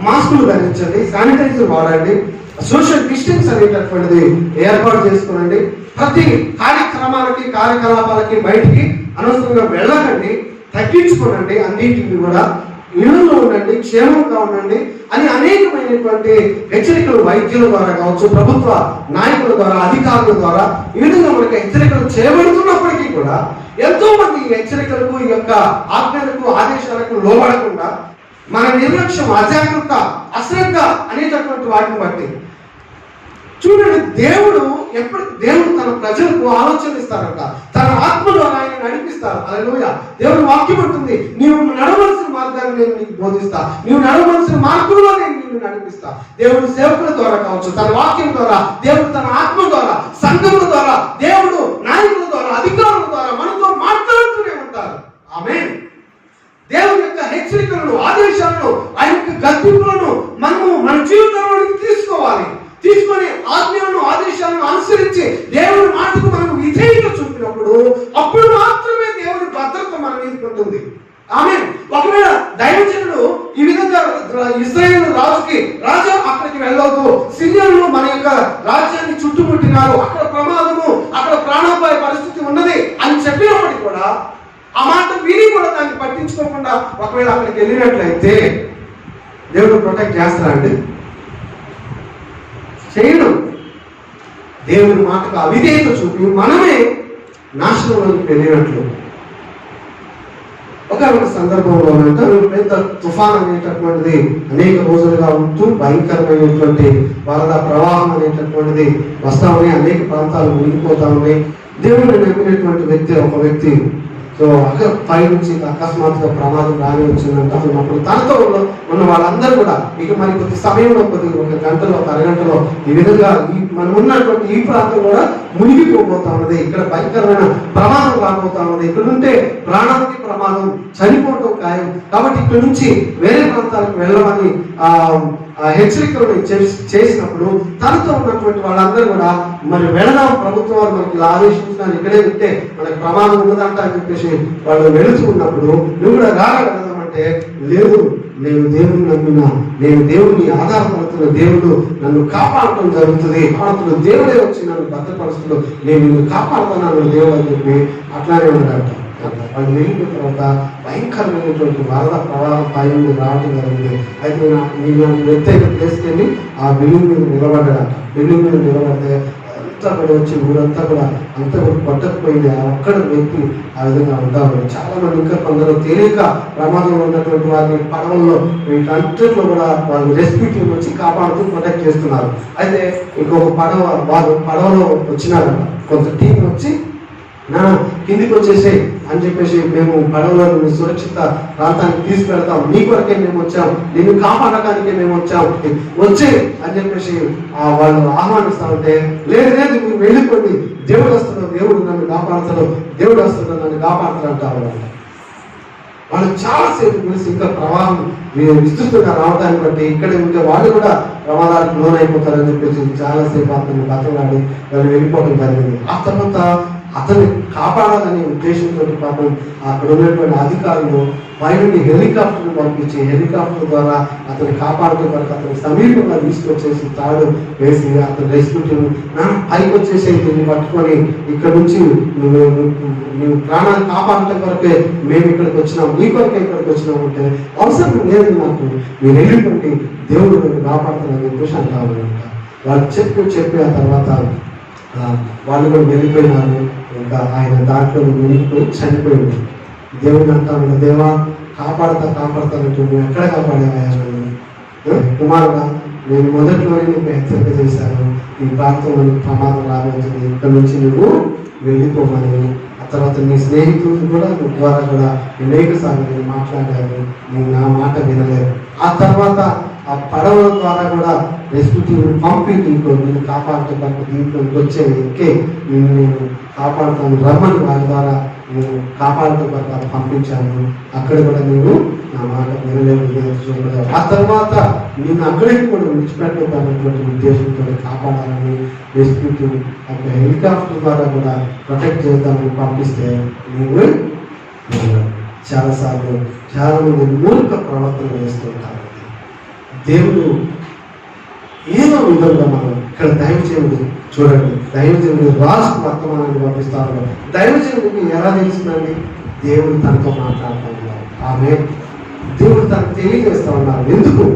మాస్కులు ధరించండి, శానిటైజర్ వాడండి, సోషల్ డిస్టెన్స్ అనేటటువంటిది ఏర్పాటు చేసుకోనండి, ప్రతి కార్యకలాపాలకి బయటికి అనవసరంగా వెళ్ళకండి, తగ్గించుకోనండి, అన్నింటికి కూడా ఇళ్ళలో ఉండండి, క్షేమంగా ఉండండి అని అనేకమైనటువంటి హెచ్చరికలు వైద్యుల ద్వారా కావచ్చు, ప్రభుత్వ నాయకుల ద్వారా, అధికారుల ద్వారా ఈ విధంగా మనకి హెచ్చరికలు చేయబడుతున్నప్పటికీ కూడా ఎంతో మంది ఈ హెచ్చరికలకు, ఈ యొక్క ఆజ్ఞలకు, ఆదేశాలకు లోబడకుండా మన నిర్లక్ష్యం, అజాగ్రత్త, అశ్రద్ధ అనేటటువంటి వాటిని బట్టి చూడండి, దేవుడు తన ప్రజలకు ఆలోచన ఇస్తారంట, తన ఆత్మ ద్వారా ఆయన నడిపిస్తారు. హల్లెలూయా. దేవుడు వాక్యం ఉంటుంది, నీవు నడవలసిన మార్గాన్ని నేను నీకు బోధిస్తా, నీవు నడవలసిన మార్గంలో నేను నిన్ను నడిపిస్తా. దేవుడు సేవకుల ద్వారా కావచ్చు, తన వాక్యం ద్వారా, దేవుడు తన ఆత్మ ద్వారా, సంఘముల ద్వారా, దేవుడు నాయకుల ద్వారా, అధికారుల ద్వారా మనతో మాట్లాడుతూనే ఉంటారు. ఆమేన్. దేవుని యొక్క హెచ్చరికలను, ఆదేశాలను, ఆయన యొక్క గద్దింపులను మనము మన జీవితంలోకి తీసుకోవాలి. తీసుకొని ఆజ్ఞలను, ఆదేశాలను అనుసరించి దేవుని మాటకు మనం విధేయత చూపినప్పుడు అప్పుడు మాత్రమే దేవుని భద్రత మన మీదకి ఉంటుంది. ఆమేన్. ఒకవేళ దైవజనుడు ఈ విధంగా ఇశ్రాయేలు రాజుకి, రాజా అక్కడికి వెళ్ళవద్దు, సిరియన్లు మన యొక్క రాజ్యాన్ని చుట్టుముట్టినారు, అక్కడ ప్రమాదము, అక్కడ ప్రాణాపాయ పరిస్థితి ఉన్నది అని చెప్పినప్పటికీ కూడా ఆ మాట విని కూడా దాన్ని పట్టించుకోకుండా ఒకవేళ అక్కడికి వెళ్ళినట్లయితే దేవుడు ప్రొటెక్ట్ చేస్తారా అండి? చేయడం. దేవుని మాటకు అవిధేయత చూపి మనమే నాశనంలోకి వెళ్ళినట్లు. ఒక సందర్భంలో పెద్ద తుఫాన్ అనేటటువంటిది అనేక రోజులుగా ఉంటూ భయంకరమైనటువంటి వరద ప్రవాహం అనేటటువంటిది వస్తా ఉన్నాయి, అనేక ప్రాంతాలు మునిగిపోతా ఉన్నాయి. దేవుడిని నమ్మినటువంటి ఒక వ్యక్తి పై నుంచి అకస్మాత్తుగా ప్రమాదం రాని వచ్చిందంట. అన్నప్పుడు తనతో ఉన్న వాళ్ళందరూ కూడా ఇక మరి కొద్ది సమయంలో, ఒక గంటలో, ఒక అరగంటలో ఈ విధంగా మనం ఉన్నటువంటి ఈ ప్రాంతం కూడా మునిగిపోతా ఉన్నది, ఇక్కడ భయంకరమైన ప్రమాదం రాబోతా ఉన్నది, ఇక్కడ ఉంటే ప్రాణానికి ప్రమాదం, చనిపోవటం ఖాయం, కాబట్టి ఇక్కడ నుంచి వేరే ప్రాంతాలకు వెళ్ళమని హెచ్చరికలు చేసినప్పుడు తనతో ఉన్నటువంటి వాళ్ళందరూ కూడా మరి వెళదాం, ప్రభుత్వం వారు మనకి ఇలా ఆదేశించినారు, ఇక్కడే ఉంటే మనకి ప్రమాదం ఉన్నదంట అని చెప్పేసి వాళ్ళు వెళుతూ ఉన్నప్పుడు నువ్వు కూడా వెళదామంటే, లేదు, నేను దేవుని నమ్మినా, నేను దేవుని ఆధారపడుతున్న దేవుడు నన్ను కాపాడటం జరుగుతుంది, కాపాడుతున్న దేవుడే వచ్చి నన్ను భద్రపరుస్తున్నాడు, నేను నిన్ను కాపాడుతున్నాను దేవుడు అని చెప్పి అట్లానే ఉన్నాడంట. వాళ్ళు వెళ్ళిన తర్వాత భయంకరమైనటువంటి వరద ప్రవాహం పై నుండి రావడం జరిగింది. అయితే నేను ఎత్తైన ప్లేస్కి వెళ్ళి ఆ బిల్డింగ్ మీద నిలబడ్డాడంట. బిల్డింగ్ మీద నిలబడితే అంతా కూడా వచ్చి ఊరంతా కూడా అంతా కూడా కొట్టకపోయింది. ఆ ఒక్కడ వ్యక్తి ఆ విధంగా ఉంటారు. చాలా మంది ఇంకా కొందరు తెలియక ప్రమాదంలో ఉన్నటువంటి వారిని పడవల్లో వీటంతట్లో కూడా వాళ్ళు రెస్క్యూ టీం వచ్చి కాపాడుతూ ప్రొటెక్ట్ చేస్తున్నారు. అయితే ఇంకొక పడవలో వచ్చినారట కొంత టీం వచ్చి కిందికి వచ్చేసాయి అని చెప్పేసి, మేము పడవలో సురక్షిత ప్రాంతానికి తీసుకెళ్తాం, నీ కొరకే మేము వచ్చాం, నిన్ను కాపాడటానికే మేము వచ్చాం, వచ్చే అని చెప్పేసి వాళ్ళు ఆహ్వానిస్తా ఉంటే, లేదు లేదు మీరు వెళ్ళిపోండి, దేవుడు వస్తున్నాడు, దేవుడు నన్ను కాపాడుతాడు, దేవుడు వస్తున్నాడు, నన్ను కాపాడుతాడు అంటారు. వాళ్ళు చాలాసేపు కలిసి ఇంకా ప్రవాహం విస్తృతంగా రావడానికి బట్టి ఇక్కడ ఉంటే వాళ్ళు కూడా ప్రమాదానికి లోనైపోతారని చెప్పేసి చాలాసేపు అతను బతలాడి వాళ్ళు వెళ్ళిపోవడం జరిగింది. ఆ తర్వాత అతన్ని కాపాడాలనే ఉద్దేశంతో పాపం అక్కడ ఉన్నటువంటి అధికారులు పైనుండి హెలికాప్టర్ని పంపించి హెలికాప్టర్ ద్వారా అతను కాపాడుతూ వరకు అతను సమీపంగా తీసుకొచ్చేసి తాడు వేసి అతను రెస్క్యూ టీమ్ పైకి వచ్చేసి దీన్ని పట్టుకొని ఇక్కడ నుంచి నువ్వు ప్రాణాన్ని కాపాడటం వరకే మేము ఇక్కడికి వచ్చినాం, నీ కొరకే ఇక్కడికి వచ్చినాం అంటే అవసరం లేదు, నాకు మీరు వెళ్ళిపోండి, దేవుడు నన్ను కాపాడుతానని చెప్పేసి అంటారు. వాళ్ళు చెప్పి ఆ తర్వాత వాళ్ళు కూడా వెళ్ళిపోయినారు. ఇంకా ఆయన దాంట్లో మునిగిపోయి చనిపోయింది. దేవుడిని అంటాను, దేవా కాపాడతానంటూ నువ్వు ఎక్కడ కాపాడేవా కుమారుడా, నేను మొదట్లోనే నీకు హెచ్చరిక చేశాను, ఈ ప్రాంతంలో ప్రమాదం రాబోతుంది, ఇక్కడ నుంచి నువ్వు వెళ్ళిపోమని. ఆ తర్వాత నీ స్నేహితులు కూడా నువ్వు ద్వారా కూడా అనేక సార్లు నేను మాట్లాడాను, నువ్వు నా మాట వినలేదు. ఆ తర్వాత ఆ పడవ ద్వారా కూడా రెస్క్యూ పంపి నిన్ను కాపాడుతాను, దీంట్లోకి వచ్చే ఎక్కే నేను కాపాడుతాను రమ్మని వారి ద్వారా నేను కాపాడుతూ పంపించాను. అక్కడ కూడా నేను నా మాట వినలేదు. ఆ తర్వాత నేను అక్కడికి కూడా విడిచిపెట్టేటటువంటి ఉద్దేశంతో కాపాడాలని రెస్క్యూ అక్కడ హెలికాప్టర్ ద్వారా కూడా ప్రొటెక్ట్ చేద్దామని పంపిస్తే నేను చాలాసార్లు చాలా మంది మూర్ఖ ప్రవర్తన వేస్తుంటారు. దేవుడు ఏదో విధంగా మనం ఇక్కడ దైవజనుడు చూడండి, దైవజనుడు రాజుకు వర్తమానాన్ని పంపిస్తారు. దైవజనుడికి ఎలా తెలుస్తుందండి? దేవుడు తనతో మాట్లాడుతూ ఉన్నారు, ఆమె దేవుడు తనకు తెలియజేస్తా ఉన్నారు. ఎందుకు?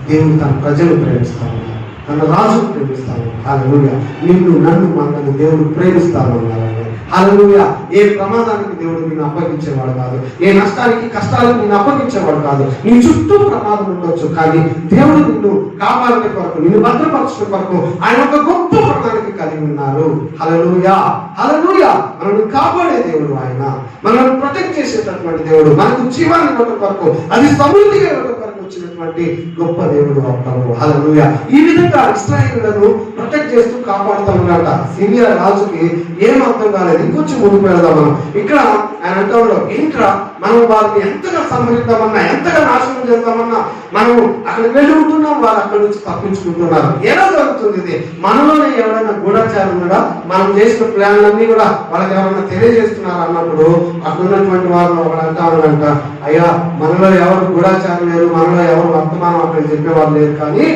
దేవుడు తన ప్రజలు ప్రేమిస్తా ఉన్నారు, తన రాజును ప్రేమిస్తా ఉన్నారు. హల్లెలూయా. నిన్ను నన్ను మనల్ని దేవుడు ప్రేమిస్తా ఉన్నారు. హల్లెలూయా. ఏ ప్రమాదానికి దేవుడు నిన్ను అప్పగించేవాడు కాదు, ఏ నష్టానికి కష్టాలకు నిన్ను అప్పగించేవాడు కాదు. నీ చుట్టూ ప్రమాదం ఉండొచ్చు, కానీ దేవుడు నిన్ను కాపాడే కొరకు, నిన్ను భద్రపరచడం కొరకు ఆయన ఒక గొప్ప ప్రణాళిక కలిగి ఉన్నారు. హల్లెలూయా, హల్లెలూయా. మనల్ని కాపాడే దేవుడు ఆయన, మనల్ని ప్రొటెక్ట్ చేసేటటువంటి దేవుడు, మనకు జీవాన్ని ఇవ్వడం కొరకు, అది సమృద్ధిగా ఇవ్వడం కొరకు వచ్చినటువంటి గొప్ప దేవుడు ప్రభు. హల్లెలూయా. ఈ విధంగా ఇశ్రాయేలులను ప్రొటెక్ట్ చేస్తూ కాపాడుతూ ఉన్నాట. సిరియా రాజుకి ఏం అర్థం కాలేదు. ఇంకొంచెం ముందుకు వెళదాం మనం. ఇక్కడ ఆయన అంటూ ఉన్నాడు, ఏంట్రా మనం వారిని ఎంతగా సంహరిద్దామన్నా, ఎంతగా నాశనం చేద్దామన్నా మనం అక్కడ వెళ్ళి ఉంటున్నాం, వారు అక్కడి నుంచి తప్పించుకుంటున్నారు. ఎలా జరుగుతుంది ఇది? మనలోనే ఎవరైనా గూఢచారం ఉన్నాడా? మనం చేసిన ప్లాన్లన్నీ కూడా వాళ్ళకి ఎవరైనా తెలియజేస్తున్నారు అన్నప్పుడు అక్కడ ఉన్నటువంటి వారు ఒకడు అంటా ఉన్నాడంట, అయ్యా మనలో ఎవరు గూఢచారం లేరు, మనలో ఎవరు వర్తమానం అక్కడ చెప్పేవారు లేరు, కానీ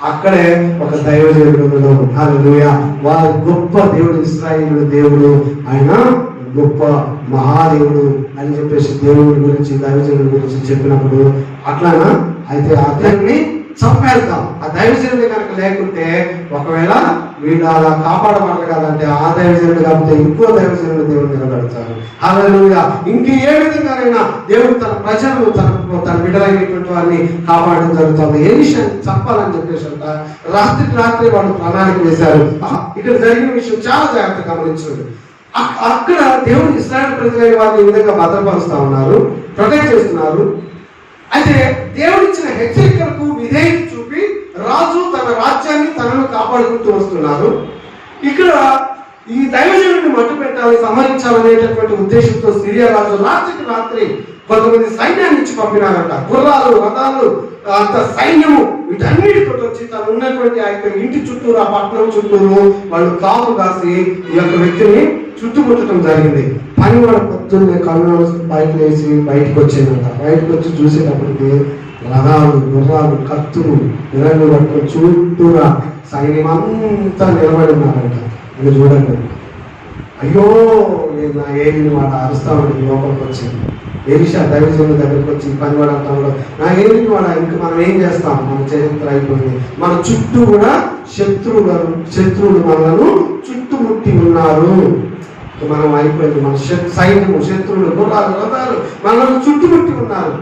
అక్కడే ఒక దైవజనుడు. హల్లెలూయా. వారి గొప్ప దేవుడు, ఇశ్రాయేలు దేవుడు, ఆయన గొప్ప మహాదేవుడు అని చెప్పేసి దేవుడి గురించి, దైవజనుడి గురించి చెప్పినప్పుడు అట్లానా అయితే ఆ దేవుడిని చంపేస్తాం. ఆ దైవజనుడి కనుక లేకుంటే ఒకవేళ వీళ్ళు అలా కాపాడబడరు కదంటే ఆ దైవజనుడు కాకపోతే ఇంకో దైవజనుడు దేవుడు నిలబెడతారు. హల్లెలూయా. ఇంక ఏ విధంగానైనా దేవుడు తన ప్రజలను తన బిడ్డలైనటువంటి వారిని కాపాడడం జరుగుతుంది. ఏ విషయాన్ని చంపాలని చెప్పేసి అంట రాత్రి వాళ్ళు ప్రణాళిక వేశారు. ఇక్కడ జరిగిన విషయం చాలా జాగ్రత్తగా గమనించండి. అక్కడ దేవుడు ఇశ్రాయేలు ప్రజలైన వారిని ఈ విధంగా భద్రపరుస్తా ఉన్నారు, ప్రొటెక్ట్ చేస్తున్నారు. అయితే దేవుడిచ్చిన హెచ్చరికలకు విధేయత చూపి రాజు తన రాజ్యాన్ని తనను కాపాడుకుంటూ వస్తున్నారు. ఇక్కడ ఈ దైవజనుడిని మట్టు పెట్టాలి, సంహరించాలనేటటువంటి ఉద్దేశంతో సిరియా రాజు రాత్రి కొంతమంది సైన్యాన్ని ఇచ్చి పంపినారంట. గుర్రాలు, రథాలు, అంత సైన్యము వీటన్నిటితో వచ్చి తను ఉన్నటువంటి ఆ యొక్క ఇంటి చుట్టూరు, ఆ పట్టణం చుట్టూరు వాళ్ళు కాపు కాసి ఈ యొక్క వ్యక్తిని చుట్టుముట్టడం జరిగింది. పని వాడు పొద్దున్నే కళ్ళు బయటకు వేసి బయటకు వచ్చిందంట. బయటకు వచ్చి చూసేటప్పటికి రథాలు, గుర్రాలు, కత్తులు ఇలాంటి పట్టుకొని చుట్టూరా సైన్యం అంతా నిలబడి ఉన్నారంట. ఇది చూడండి. అయ్యో నేను నా ఏలిని మాట అరుస్తామని లోపలికి వచ్చింది. ఎలీషా దైవజనుల దగ్గరికి వచ్చి పనివాడు అంటాడు, నా ఏంటి వాడు, ఇంకా మనం ఏం చేస్తాం, మన చరిత్ర అయిపోయింది, మన చుట్టూ కూడా శత్రువులు మనలను చుట్టుముట్టి ఉన్నారు, మనం అయిపోయింది, మన సైన్యము శత్రువులు గుర్రాలు రథాలు మనల్ని చుట్టుముట్టి ఉన్నారు,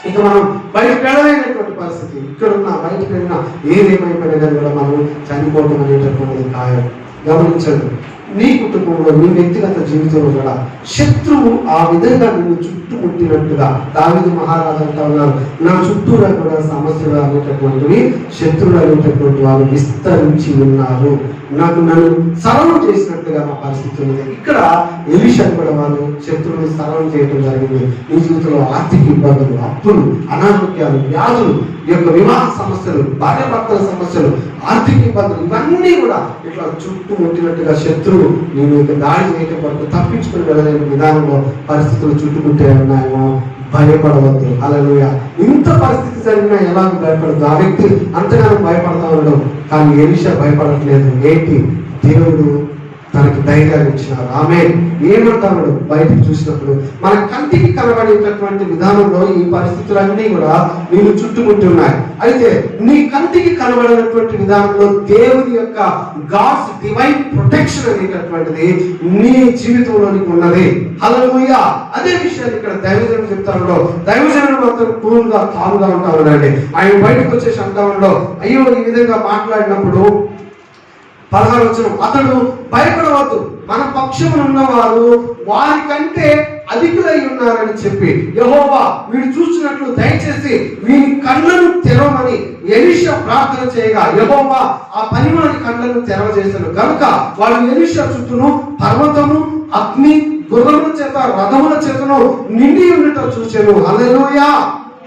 ఇక మనం బయటకు వెళ్ళలేనటువంటి పరిస్థితి, ఇక్కడ ఉన్న బయటకు వెళ్ళినా ఏదేమైపోయినా కానీ కూడా మనం చనిపోవడం అనేటటువంటిది ఖాయం. గమనించండి, నీ కుటుంబంలో నీ వ్యక్తిగత జీవితంలో కూడా శత్రువు ఆ విధంగా నిన్ను చుట్టుముట్టినట్టుగా దావీదు మహారాజు అంటా ఉన్నారు, నా చుట్టూరా కూడా సమస్యలు అనేటటువంటివి శత్రువులు అనేటటువంటి వారు విస్తరించి ఉన్నారు, నన్ను సరళం చేసినట్టుగా నా పరిస్థితి ఉంది. ఇక్కడ ఎలీషా కూడా వాళ్ళు శత్రువుని సరళం చేయడం జరిగింది. నీ జీవితంలో ఆర్థిక ఇబ్బందులు, అప్పులు, అనారోగ్యాలు, వ్యాధులు, ఈ యొక్క వివాహ సమస్యలు, భార్యాభర్తల సమస్యలు, ఆర్థిక ఇబ్బందులు, ఇవన్నీ కూడా ఇట్లా చుట్టుముట్టినట్టుగా శత్రువు నేను దాడి చేయటం వరకు తప్పించుకుని వెళ్ళలేని విధానంలో పరిస్థితులు చుట్టుముట్టే ఉన్నాయేమో, భయపడవద్దు. హల్లెలూయా. ఇంత పరిస్థితి జరిగినా ఎలాగో భయపడదు, ఆ వ్యక్తి అంతగానో భయపడతా ఉండడం, కానీ ఎలీషా భయపడట్లేదు. ఏంటి, దేవుడు తనకి ధైర్యాన్ని ఇచ్చినారు. ఆమె ఏమంటాడు, బయటకు చూసినప్పుడు మన కంటికి కనబడేటటువంటి విధానంలో ఈ పరిస్థితులన్నీ కూడా నేను చుట్టుముట్టి ఉన్నాయి. అయితే నీ కంటికి కనబడినటువంటి విధానంలో దేవుని యొక్క గాడ్స్ డివైన్ ప్రొటెక్షన్ అనేటటువంటిది నీ జీవితంలోనికి ఉన్నది. హల్లెలూయా. అదే విషయాన్ని ఇక్కడ దైవజనుడు చెప్తాడు. దైవజనుడు మాత్రం కూల్గా కాలుగా ఉంటా ఉన్నాడు. ఆయన బయటకు వచ్చేసి అంటా ఉండడు, అయ్యో ఈ విధంగా మాట్లాడినప్పుడు 16వ వచనం, అతడు భయపడవద్దు, మన పక్షమున ఉన్నవారు వారికంటే అధికులై ఉన్నారని చెప్పి యెహోవా వీడు చూసినట్లు దయచేసి వీని కళ్ళను తెరవమని ఎలీషా ప్రార్థన చేయగా యెహోవా ఆ పనివాని కళ్ళను తెరవజేశాను కనుక వాడు ఎలీషా చుట్టూను పర్వతము, అగ్ని, గుర్రముల చేత, రథముల చేతను నిండి ఉండటం చూశాను. హల్లెలూయా,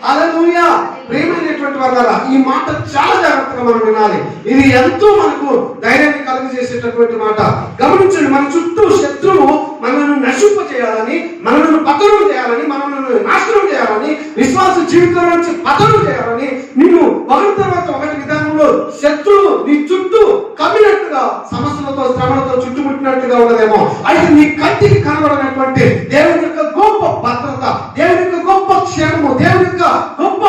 హల్లెలూయా. ప్రేమైనటువంటి వాళ్ళ ఈ మాట చాలా జాగ్రత్తగా మనం వినాలి. ఇది ఎంతో మనకు ధైర్యాన్ని కలుగజేసేటటువంటి మాట. గమనించండి, మన చుట్టూ శత్రువు మనల్ని నశింప చేయాలని, మనల్ని పతనం చేయాలని, మనల్ని నాశనం చేయాలని, విశ్వాస జీవితం నుంచి పతనం చేయాలని, నిన్ను ఒకరి తర్వాత ఒకటి విధానంలో శత్రువు నీ చుట్టూ కమ్మినట్టుగా, సమస్యలతో శ్రమలతో చుట్టుముట్టినట్టుగా ఉన్నదేమో. అయితే నీ కంటికి కనబడినటువంటి దేవుని యొక్క గొప్ప భద్రత, దేవుని యొక్క గొప్ప క్షేమము, దేవుని యొక్క గొప్ప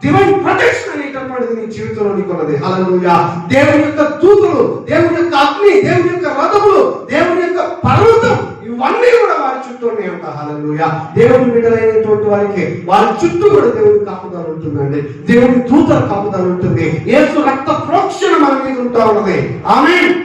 డివైన్ ప్రొటెక్షన్ అనేటటువంటిది నీ జీవితంలో నీకున్నది. హల్లెలూయా. దేవుని యొక్క దూతలు, దేవుని యొక్క అగ్ని, దేవుని యొక్క రథములు, దేవుని యొక్క పర్వతం, ఇవన్నీ కూడా వారి చుట్టూ ఉంటా. హల్లెలూయా. దేవుని బిడ్డలైనటువంటి వారికి వారి చుట్టూ కూడా దేవుని కాపుదల ఉంటుందండి, దేవుని దూతల కాపుదల ఉంటుంది. యేసు రక్త ప్రోక్షణ మన మీద ఉంటా ఉన్నది. ఆమేన్.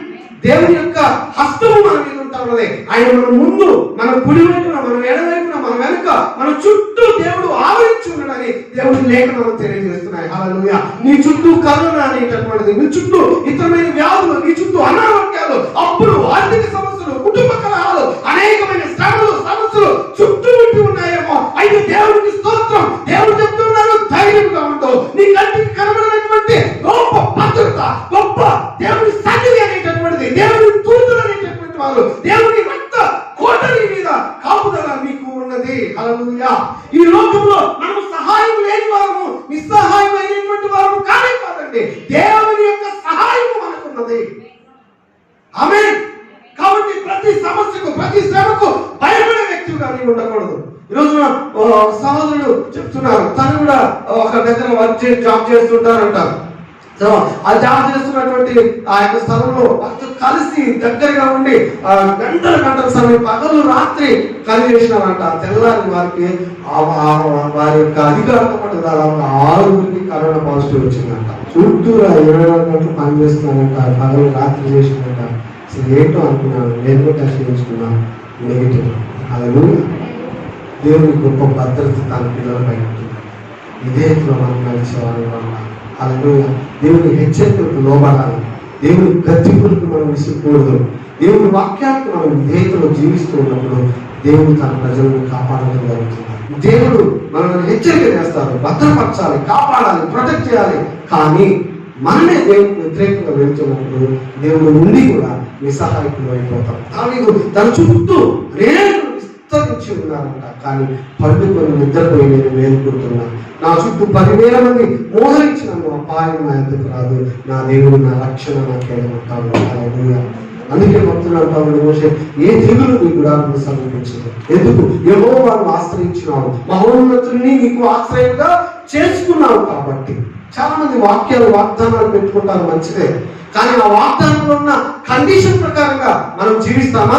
దేవుని యొక్క హస్తము మన మీద ఉంటా ఉన్నది. ఆయన మన ముందు, మన కుడి వైపున, మన ఎడవైపున, మన వెనుక, మన చుట్టూ దేవుడు ఆవరించి ఉన్నాడని దేవుని లేఖనాలు తెలియజేస్తున్నాయి. హల్లెలూయా. నీ చుట్టూ కరోనా అనేటటువంటిది, నీ చుట్టూ ఇతరమైన వ్యాధులు, నీ చుట్టూ అనారోగ్యాలు, అప్పులు, ఆర్థిక సమస్యలు, కుటుంబ కలహాలు, అనేకమైన శ్రమలు, సమస్యలు చుట్టుముట్టి ఉన్నాయేమో. అయితే దేవునికి స్తోత్రం. దేవుడు చెప్తున్నాడు, ధైర్యంగా ఉండవు. నీ కంటికి కనబడినటువంటి గొప్ప భద్రత, గొప్ప దేవుని సన్నిధి అనేటటువంటిది, దేవుని దూతలు అనేటటువంటి వారు, దేవుని రక్త కోటరి మీద కాపుదల మీకు ఉన్నది. హల్లెలూయా. ఈ లోకంలో మనం సహాయం లేని వారము, నిస్సహాయం అయినటువంటి వారము కానే కాదండి. దేవుని యొక్క సహాయం మనకున్నది. ఆమేన్. కాబట్టి ప్రతి సమస్యకు, ప్రతి శ్రమకు భయపడే వ్యక్తిగా నీవు ఉండకూడదు. ఈ రోజున సహోదరుడు చెప్తున్నారు, తను కూడా ఒక దగ్గర వర్క్ జాబ్ చేస్తుంటారంటారు. సో ఆ జాబ్ చేస్తున్నటువంటి ఆ యొక్క స్థలంలో వాళ్ళతో కలిసి దగ్గరగా ఉండి గంటల సమయం, పగలు రాత్రి కలిసి చేసినారంట. తెల్లారి వారికి వారి యొక్క అధికారంతో పాటు దాదాపు 6 కరోనా పాజిటివ్ వచ్చిందంట. చుట్టూరా 24 గంటలు పని చేస్తున్నారంట, పగలు రాత్రి చేసినారంట. అసలు ఏంటో అనుకున్నాను, నేను కూడా టెస్ట్ చేయించుకున్నాను, నెగిటివ్. హల్లెలూయా. దేవుని గొప్ప భద్రత తన పిల్లలపై ఉంటుంది. ఇదే మనం నడిచేవాళ్ళు ఉండాలి. హల్లెలూయా. దేవుని హెచ్చరికలకు లోబడాలి, దేవుని గద్దింపులకు మనం విసిగకూడదు. దేవుని వాక్యానికి మనం విధేయతలో జీవిస్తూ ఉన్నప్పుడు దేవుడు తన ప్రజలను కాపాడడం జరుగుతుంది. దేవుడు మనల్ని హెచ్చరిక చేస్తారు, భద్రపరచాలి, కాపాడాలి, ప్రొటెక్ట్ చేయాలి. కానీ మనమే దేవునికి వ్యతిరేకంగా వెళ్తున్నప్పుడు దేవుడు ఉండి కూడా నిస్సహాయకులు అయిపోతాం. దావీదు తన చుట్టూ రేణులు విస్తరించి ఉన్నారంట, కానీ పండుకొని నిద్రపోయి నేను మేలుకుంటున్నాను. నా చుట్టూ 10,000 మంది మోహరించిన అపాయం నా ఎందుకు రాదు, నా దేవుడు నా రక్షణ నా కేవలం. అందుకే భక్తులు అంటారు, మోషే ఏ తెగులు నీ గుడాలను సమీపించదు. ఎందుకు? యెహోవాను ఆశ్రయించినావు, మహోన్నతుని నీకు ఆశ్రయంగా చేసుకున్నావు కాబట్టి. చాలా మంది వాక్యాలు వాగ్దానాలు పెట్టుకుంటారు, మంచిదే. కానీ ఆ వాగ్దానంలో ఉన్న కండిషన్ ప్రకారంగా మనం జీవిస్తామా?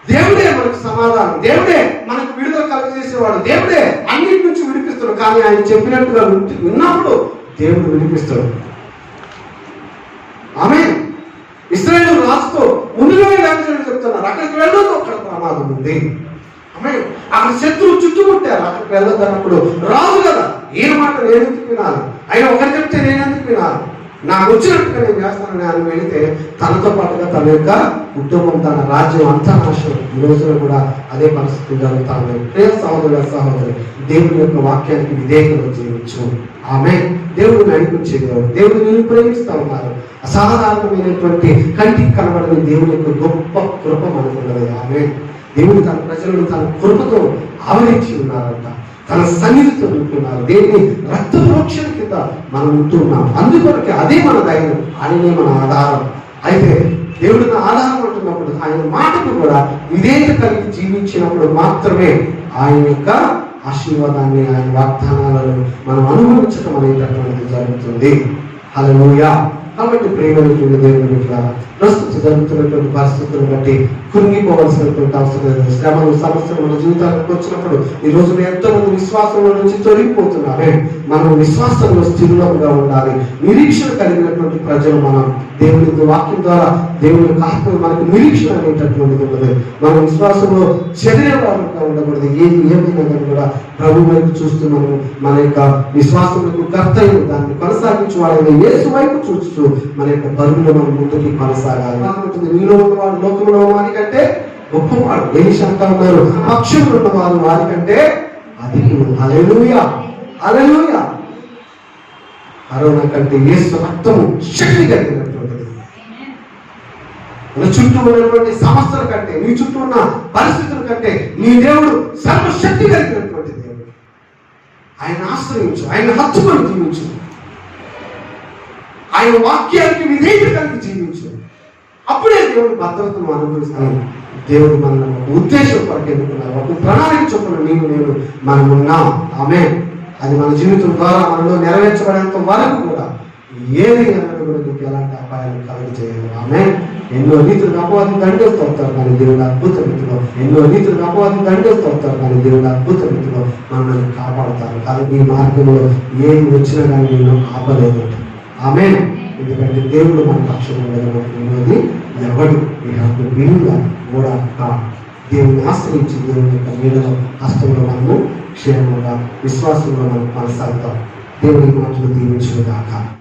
దేవుడే మనకు సమాధానం, దేవుడే మనకు విడుదల కలుగజేసేవాడు, దేవుడే అన్నిటి నుంచి విడిపిస్తాడు. కానీ ఆయన చెప్పినట్టుగా విన్నప్పుడు దేవుడు విడిపిస్తాడు. ఆమేన్. ఇశ్రాయేలు రాజుతో ముందుగా చెప్తున్నారు, అక్కడికి వెళ్ళొద్దు, అక్కడ ప్రమాదం ఉంది. ఆమేన్. అక్కడ శత్రువు చుట్టుముట్టారు, అక్కడికి వెళ్ళొద్దు అన్నప్పుడు రాజు కదా, ఈయన మాట నేను ఎందుకు వినాలి, ఆయన ఒకరు చెప్తే నేను ఎందుకు వినాలి, నాకు వచ్చినట్టుగా నేను చేస్తానని ఆయన వెళితే తనతో పాటుగా తన యొక్క కుటుంబం, తన రాజ్యం అంతా నాశనం. ఈ రోజున కూడా అదే పరిస్థితి జరుగుతాను. ప్రియ సహోదరుల సహోదరు, దేవుని యొక్క వాక్యానికి విధేయతలు జీవించు. ఆమేన్. దేవుడు నడిపించేవాడు, దేవుడు నేను ప్రేమిస్తూ ఉన్నారు. అసాధారణమైనటువంటి కంటికి కనబడని దేవుని యొక్క గొప్ప కృప మనకున్నది. ఆమేన్. దేవుడు తన ప్రజలను తన కృపతో ఆవరించి ఉన్నారంట, తన సన్నిధితో ఉంటున్నారు. దేవుని రక్త ప్రోక్షణ కింద మనం ఉంటున్నాం. అందుకొరకే అదే మన ధైర్యం, ఆయనే మన ఆధారం. అయితే దేవుడిని ఆధారం అంటున్నప్పుడు ఆయన మాటకు కూడా విధేయత కలిగి జీవించినప్పుడు మాత్రమే ఆయన యొక్క ఆశీర్వాదాన్ని, ఆయన వాగ్దానాలను మనం అనుభవించడం అనేటటువంటిది జరుగుతుంది. హల్లెలూయా. కాబట్టి ప్రేమైనటువంటి దేవుని బిడ్డలారా, ప్రస్తుతం జరుగుతున్నటువంటి పరిస్థితులను బట్టి కృంగిపోవలసినటువంటి అవసరం లేదు. శ్రమలు, సమస్యలు మన జీవితాలకు వచ్చినప్పుడు ఈ రోజున ఎంతో మంది విశ్వాసంలో నుంచి తొలగిపోతున్నారే. మనం విశ్వాసంలో స్థిరంగా ఉండాలి. నిరీక్షణ కలిగినటువంటి ప్రజలు మనం. దేవుని వాక్యం ద్వారా దేవుని ఆత్మ మనకు నిరీక్షణ అనేటటువంటిది ఉన్నది. మనం విశ్వాసంలో శరీరంగా ఉండకూడదు. ఏది ఏమైనా కానీ కూడా ప్రభు వైపు చూస్తున్నాము. మన యొక్క విశ్వాసములకు కర్తయ్య దాన్ని కొనసాగించు వాడైన యేసు వైపు చూస్తూ మన యొక్క బరువులో మనం ముందుకి కొనసాగాలి. నీలో ఉన్నవాడు లోకంలో వారికంటే గొప్పవాడు. ఏలిషా అంటా ఉన్నారు, పక్షులు ఉన్న వారు వారికంటే అది. హల్లెలూయా, హల్లెలూయా. అరోనా కంటే యేసు రక్తము శక్తి కలిగినటువంటిది. మన చుట్టూ ఉన్నటువంటి సమస్యల కంటే, నీ చుట్టూ ఉన్న పరిస్థితుల కంటే నీ దేవుడు సర్వశక్తి కలిగినటువంటి దేవుడు. ఆయన ఆశ్రయించు, ఆయన హత్తుకొని జీవించు, ఆయన వాక్యానికి విధేయత కలిగి జీవించు. అప్పుడే దేవుడు భద్రతను అనుభవిస్తాను. దేవుడు మన ఉద్దేశం కొరకు ఎన్నుకున్నారు. ఒక ప్రణాళిక చొప్పున నేను మనమున్నాం. ఆమేన్. అది మన జీవితం ద్వారా మనలో నెరవేర్చబడేంత వరకు కూడా ఏది అన్నది కూడా నీకు ఎలాంటి అపాయాలు కలుగజేయదు. ఆమేన్. ఎన్నో రీతులు అపవాదం దండేస్తూ వస్తారు, కానీ దేవుడు అద్భుత రీతిలో ఎన్నో రీతులు అపవాదం దండేస్తూ వస్తారు, కానీ దేవుడు అద్భుత రీతిలో మనల్ని కాపాడుతారు. కానీ ఈ మార్గంలో ఏది వచ్చినా కానీ నేను ఆపలేదు. ఆమేన్. ఎందుకంటే దేవుడు మన పక్షంలో ఉన్నది ఎవడు వీలుగా కూడా దేవుని ఆశ్రయించి దేవుని యొక్క నీడలో హస్తంలో మనము క్షేమంగా విశ్వాసంలో మనం కొనసాగుతాం. దేవుని మాటలు దీవించుగాక.